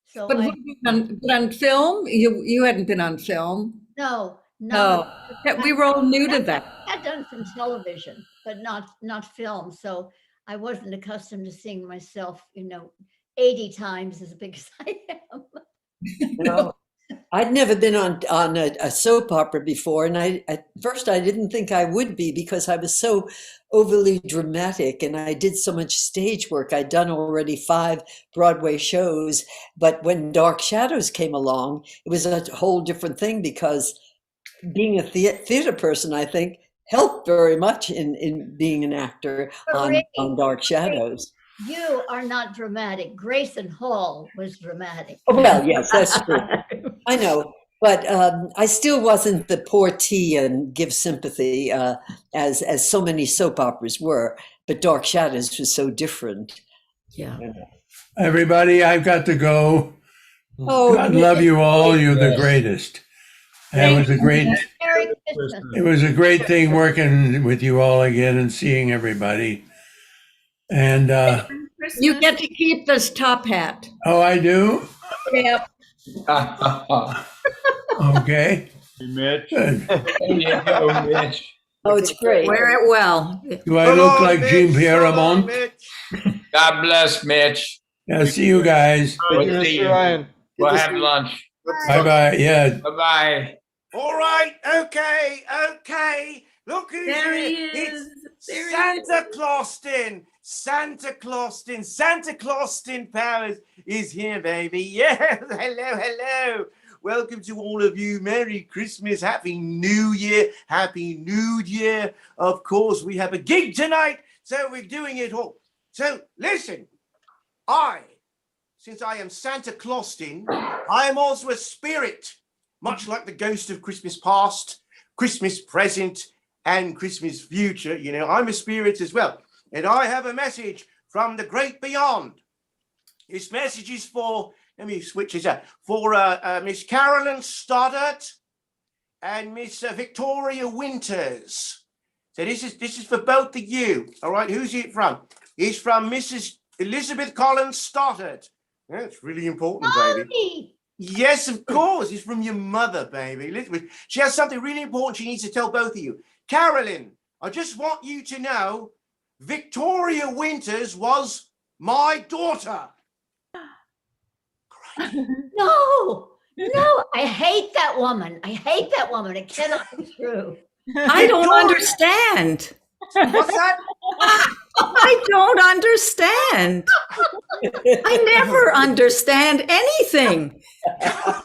So But I, have you been on film? You hadn't been on film. no, No, we were all new to that. I had done some television, but not film. So I wasn't accustomed to seeing myself, 80 times as big as I am. No, I'd never been on a soap opera before, and at first I didn't think I would be because I was so overly dramatic, and I did so much stage work. I'd done already 5 Broadway shows, but when Dark Shadows came along, it was a whole different thing because being a theater person, I think, helped very much in being an actor on Dark Shadows. You are not dramatic. Grayson Hall was dramatic. Well, yes, that's true. I know, but I still wasn't the poor T and give sympathy as so many soap operas were. But Dark Shadows was so different. Yeah. Everybody, I've got to go. Oh, God love you all. You're the greatest. And it was a great. Merry Christmas. It was a great thing working with you all again and seeing everybody. And you get to keep this top hat. oh, I do? Yep. Okay. Mitch. Good. There you go, Mitch. Oh, it's great. Wear it well. Do I look like Jean Pierre Ramon? God bless, Mitch. Yeah, see you guys. We'll see you. Ryan. We'll have lunch. Bye-bye. Yeah. Bye-bye. All right, okay. Look who's There here. he is. It's Santa Clauston. Santa Clauston. Santa Clauston Powers is here, baby. Yes, hello. Welcome to all of you. Merry Christmas. Happy New Year. Happy New Year. Of course, we have a gig tonight, so we're doing it all. So listen, since I am Santa Clauston, I am also a spirit, much like the ghost of Christmas past, Christmas present, and Christmas future. I'm a spirit as well. And I have a message from the great beyond. This message is for, let me switch this out, for Miss Carolyn Stoddart and Miss Victoria Winters. So this is for both of you. All right, who's it from? It's from Mrs. Elizabeth Collins Stoddart. That's really important, baby. Yes, of course. It's from your mother, baby. Elizabeth. She has something really important she needs to tell both of you. Carolyn, I just want you to know Victoria Winters was my daughter. No, I hate that woman. It cannot be true. I don't understand. What's that? I don't understand. I never understand anything. I'll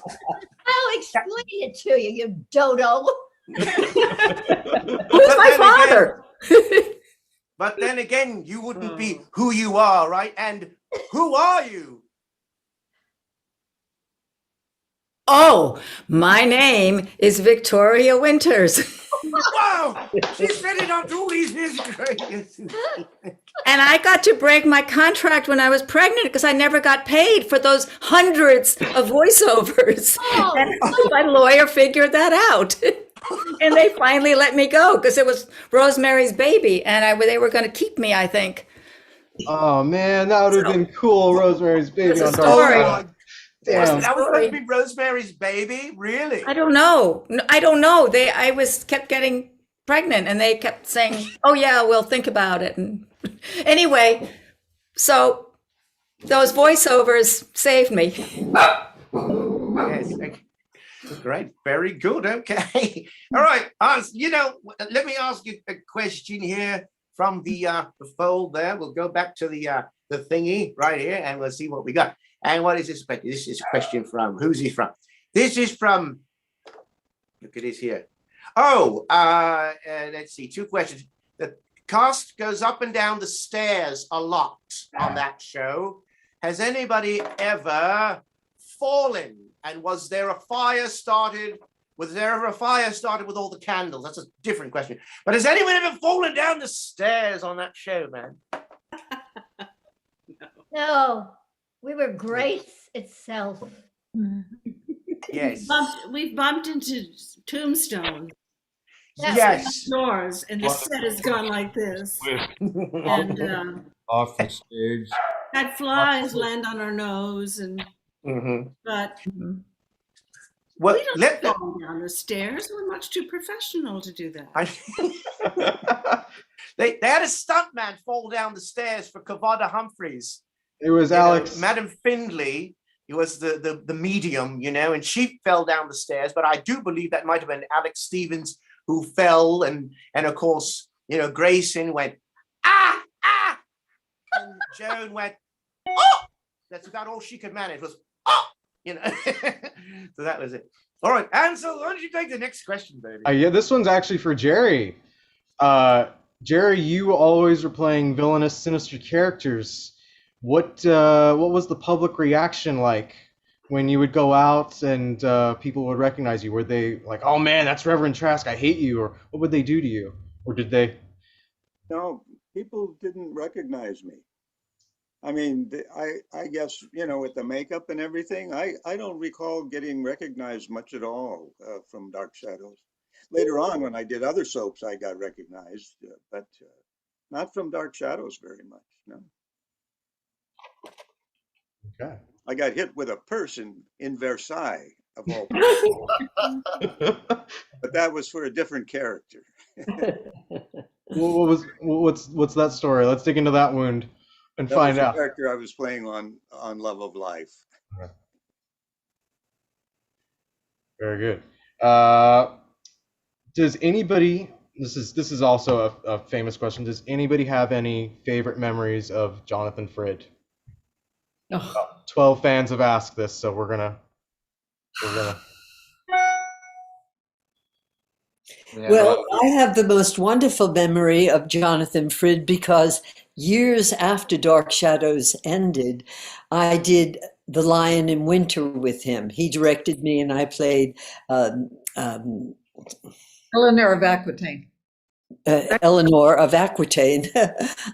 explain it to you, you dodo. Who's my father? But then again, you wouldn't be who you are, right? And who are you? Oh, my name is Victoria Winters. Wow! She said it on all these music radios. And I got to break my contract when I was pregnant because I never got paid for those hundreds of voiceovers. Oh. And my lawyer figured that out. And they finally let me go because it was Rosemary's Baby. And they were going to keep me, I think. Oh man, that would have been cool. Rosemary's Baby on Dark story. Side. Damn. That was supposed to be Rosemary's Baby? Really? I don't know. I kept getting pregnant and they kept saying, oh yeah, we'll think about it. And anyway, so those voiceovers saved me. Yes. Great. Very good. Okay. All right. Let me ask you a question here from the fold there. We'll go back to the thingy right here and we'll see what we got. And what is this? This is a question from, who's he from? This is from, look at this here. Oh, let's see, 2 questions. The cast goes up and down the stairs a lot on that show. Has anybody ever fallen? And was there a fire started? Was there ever a fire started with all the candles? That's a different question. But has anyone ever fallen down the stairs on that show, man? No, we were grace itself. Yes. We've bumped into tombstones. Yes. Doors, and the set has gone like this. And Off the stage. had flies land on our nose, and but Well, we don't fall down the stairs. We're much too professional to do that. They had a stuntman fall down the stairs for Cavada Humphreys. It was Alex. Madam Findlay. He was the medium, and she fell down the stairs. But I do believe that might have been Alex Stevens who fell, and of course, Grayson went ah, and Joan went oh. That's about all she could manage was oh, So that was it. All right, Ansel, why don't you take the next question, baby? Yeah, this one's actually for Jerry. Jerry, you always were playing villainous, sinister characters. What was the public reaction like when you would go out and people would recognize you? Were they like, "Oh man, that's Reverend Trask, I hate you," or what would they do to you, or did they? No, people didn't recognize me. I mean, I guess with the makeup and everything, I don't recall getting recognized much at all from Dark Shadows. Later on, when I did other soaps, I got recognized, but not from Dark Shadows very much. No. Okay. I got hit with a purse in Versailles, of all places. But that was for a different character. What's that story? Let's dig into that wound and find out. The character I was playing on Love of Life. Okay. Very good. Does anybody? This is also a famous question. Does anybody have any favorite memories of Jonathan Frid? Oh. 12 fans have asked this, so we're gonna. Well, I have the most wonderful memory of Jonathan Frid because years after Dark Shadows ended, I did The Lion in Winter with him. He directed me, and I played Eleanor of Aquitaine. Eleanor of Aquitaine.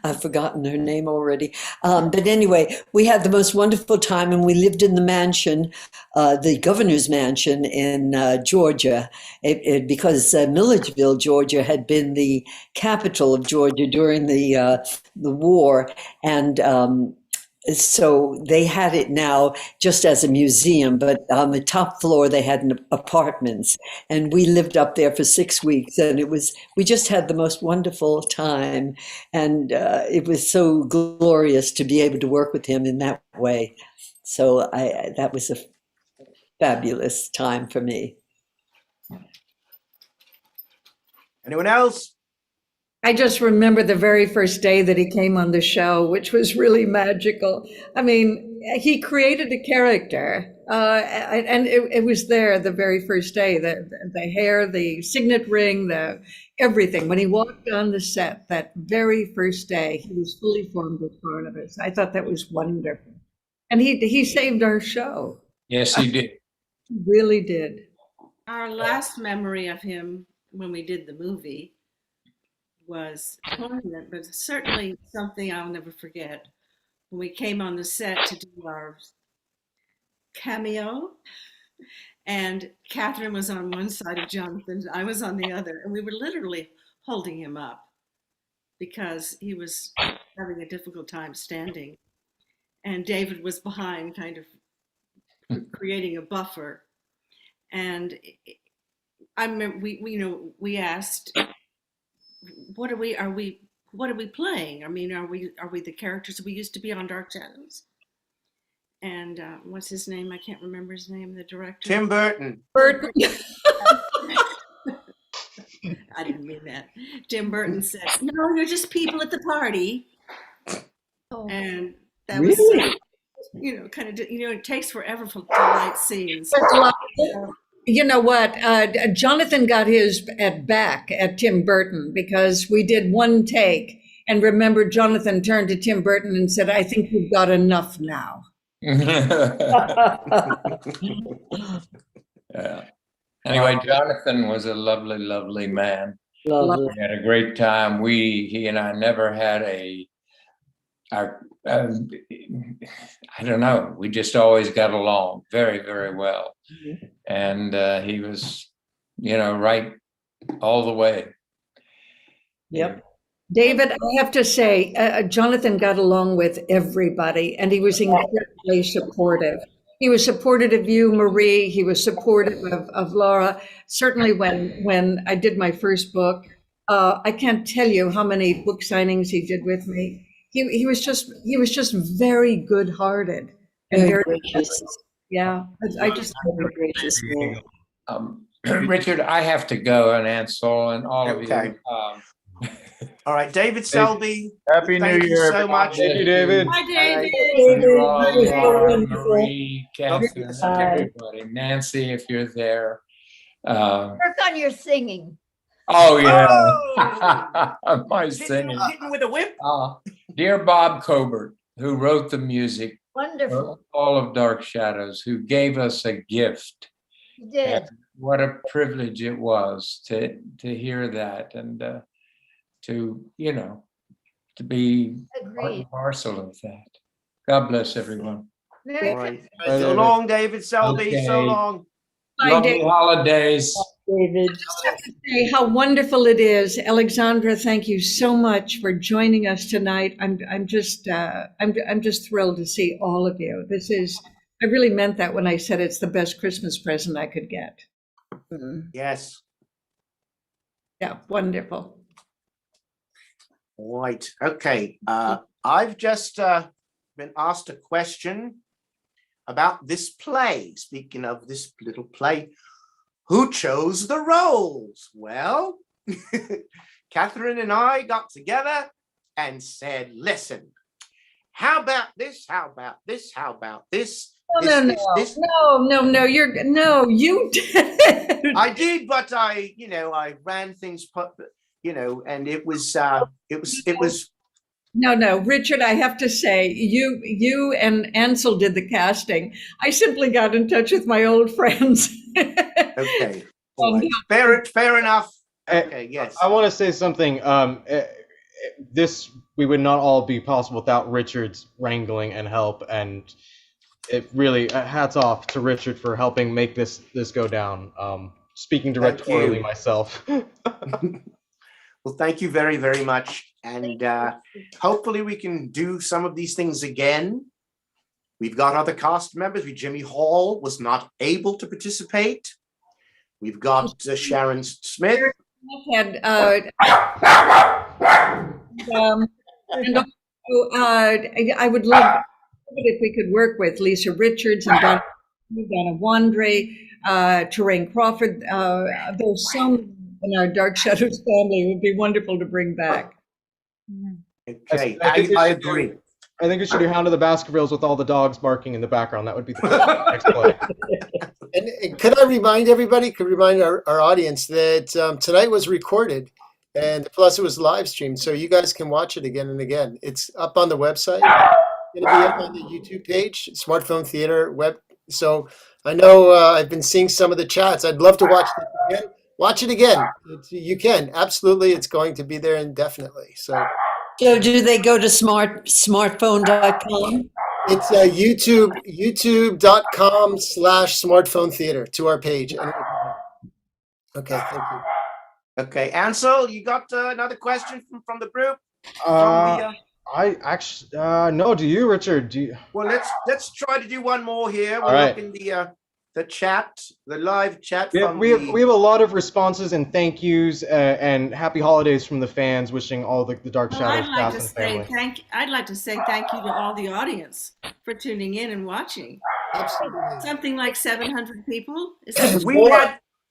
I've forgotten her name already. But anyway, we had the most wonderful time, and we lived in the mansion, the governor's mansion in Georgia, because Milledgeville, Georgia, had been the capital of Georgia during the war, and so they had it now just as a museum, but on the top floor they had apartments, and we lived up there for 6 weeks, and we just had the most wonderful time, and it was so glorious to be able to work with him in that way. So that was a fabulous time for me. Anyone else? I just remember the very first day that he came on the show, which was really magical. I mean, he created a character, and it was there the very first day. The hair, the signet ring, the everything. When he walked on the set that very first day, he was fully formed as Barnabas. I thought that was wonderful, and he saved our show. Yes, he did. He really did. Our last memory of him when we did the movie was poignant, but certainly something I'll never forget. When we came on the set to do our cameo, and Kathryn was on one side of Jonathan, I was on the other, and we were literally holding him up because he was having a difficult time standing. And David was behind, kind of creating a buffer. And I remember we asked, what are we playing? I mean, are we the characters we used to be on Dark Shadows? And what's his name? I can't remember his name, the director. Tim Burton. I didn't mean that. Tim Burton said, "No, you're just people at the party." And that was, kind of, it takes forever to write scenes. You know what? Jonathan got his back at Tim Burton because we did one take, and remember, Jonathan turned to Tim Burton and said, "I think you've got enough now." Yeah. Anyway, Jonathan was a lovely, lovely man. Lovely. We had a great time. He and I never had I don't know. We just always got along very, very well. And he was, right all the way. Yep. David, I have to say, Jonathan got along with everybody, and he was incredibly supportive. He was supportive of you, Marie. He was supportive of Lara. Certainly, when I did my first book, I can't tell you how many book signings he did with me. He was just very good-hearted and Very very gracious. yeah. I just Very gracious man. Richard, I have to go, and Ansel and all of Okay. you. All right, David Selby. Happy thank New you Year, so everyone. much. Thank you, David. Hi, David. You all, David. Laura, Marie, Kathryn, Bye. everybody. Nancy, if you're there. Work on your singing. Oh, yeah. Oh! My singing. Hitting with a whip. Dear Bob Cobert, who wrote the music Wonderful. for all of Dark Shadows, who gave us a gift. You did. And what a privilege it was to hear that and to be part and parcel of that. God bless everyone. Merry All right. Christmas. So long, David Selby. Okay. So long. Bye, Lovely David. holidays. David. Just have to say how wonderful it is, Alexandra. Thank you so much for joining us tonight. I'm just thrilled to see all of you. I really meant that when I said it's the best Christmas present I could get. Yes. Yeah, wonderful. Right. Okay. I've just been asked a question about this play. Speaking of this little play, who chose the roles? Well, Kathryn and I got together and said, listen, how about this? How about this? How about this? No, you did. I did, but I ran things, and it was. No, Richard, I have to say, you and Ansel did the casting. I simply got in touch with my old friends. Okay. All right. Fair enough. Okay, yes. I want to say something. This we would not all be possible without Richard's wrangling and help, and it really hats off to Richard for helping make this go down. Speaking directorially myself. Well, thank you very, very much. And hopefully we can do some of these things again. We've got other cast members. Jimmy Hall was not able to participate. We've got Sharon Smith. And also, I would love it if we could work with Lisa Richards and Donna Wandre, Terrain Crawford. There's some in our Dark Shadows family. It would be wonderful to bring back. Okay, I agree. I think we should do Hound of the Baskervilles with all the dogs barking in the background. That would be the next play. And could I remind everybody, our audience that tonight was recorded, and plus it was live streamed, so you guys can watch it again and again. It's up on the website. It's going to be up on the YouTube page, Smartphone Theater web. So I know I've been seeing some of the chats. I'd love to watch it again. Watch it again. You can, absolutely. It's going to be there indefinitely. So do they go to smartphone.com? It's youtube.com/smartphone theater to our page. Okay, thank you. Okay, Ansel, you got another question from the group? I actually no. Do you, Richard? Do you? Well, let's try to do one more here. We'll All right. look in the chat, the live chat. We have a lot of responses and thank yous and happy holidays from the fans, wishing all the Dark Shadows cast and family. I'd like to say thank you to all the audience for tuning in and watching. Absolutely. Something like 700 people.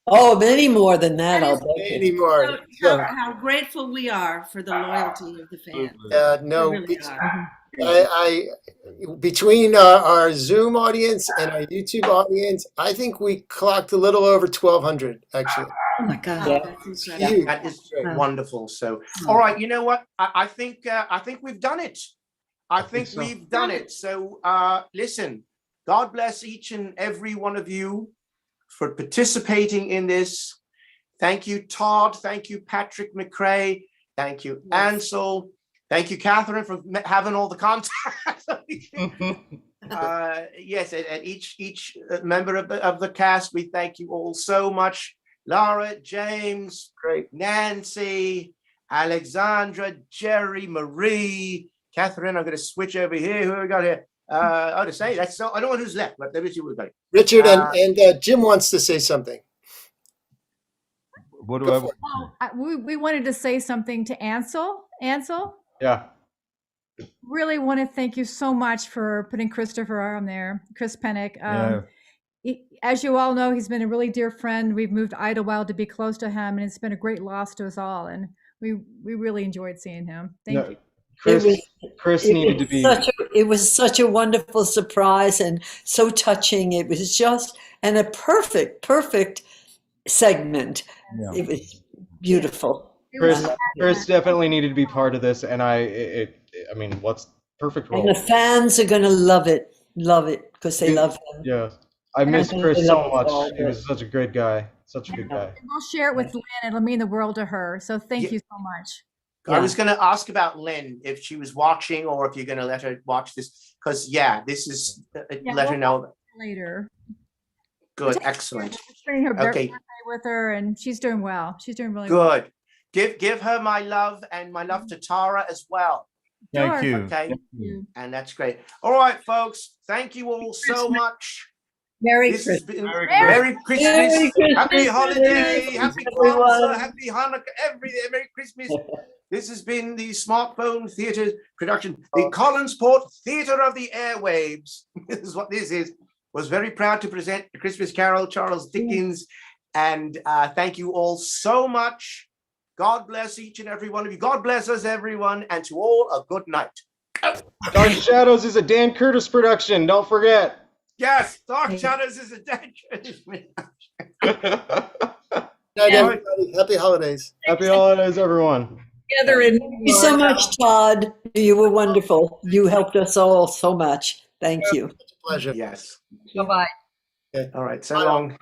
Many more than that. I'll bet many more. How grateful we are for the loyalty of the fans. No, We really are. I between our Zoom audience and our YouTube audience, I think we clocked a little over 1,200 actually. Oh my God! Huge. That is wonderful. So, all right, you know what? I think we've done it. I think we've done it. So, listen. God bless each and every one of you for participating in this. Thank you, Todd. Thank you, Patrick McCrae. Thank you, Ansel. Thank you, Kathryn, for having all the contacts. Yes, and each member of the cast, we thank you all so much. Lara, James, Great. Nancy, Alexandra, Jerry, Marie, Kathryn. I'm going to switch over here. Who have we got here? To say that's so. I don't know who's left, but let me see who's got. Richard and Jim wants to say something. What do I? We wanted to say something to Ansel. Ansel, Yeah. really want to thank you so much for putting Christopher on there, Chris Pennick. As you all know, he's been a really dear friend. We've moved Idlewild to be close to him, and it's been a great loss to us all. And we really enjoyed seeing him. Thank you. Chris needed to be. It was such a wonderful surprise and so touching. It was just a perfect segment. Yeah. It was beautiful. Chris definitely needed to be part of this, and I mean, what's perfect role? And the fans are going to love it because they love him. Yeah, I miss Chris so much. He was such a great guy, such a good guy. And we'll share it with Lynn. It'll mean the world to her. So thank you so much. I was going to ask about Lynn, if she was watching or if you're going to let her watch this, because this is let her know later. Good, excellent. Spending her Okay, birthday with her, and she's doing well. She's doing really well. good. Give her my love and my love to Tara as well. Thank you. Okay, Thank you. and that's great. All right, folks. Thank you all so much. Merry This Christmas. has been Merry Christmas, Happy Holiday, Happy Kwanzaa, Happy Hanukkah, everything. Merry Christmas. This has been the Smartphone Theatre production, the Collinsport Theatre of the Airwaves. This is what this is. Was very proud to present A Christmas Carol, Charles Dickens, and thank you all so much. God bless each and every one of you. God bless us, everyone, and to all a good night. Dark Shadows is a Dan Curtis production. Don't forget. Yes, Dark Shadows is a Dan Curtis production. Night, everybody. Happy holidays. Happy holidays, everyone. Thank you so much, Todd. You were wonderful. You helped us all so much. Thank you. Pleasure. Yes. Bye-bye. All right, so long.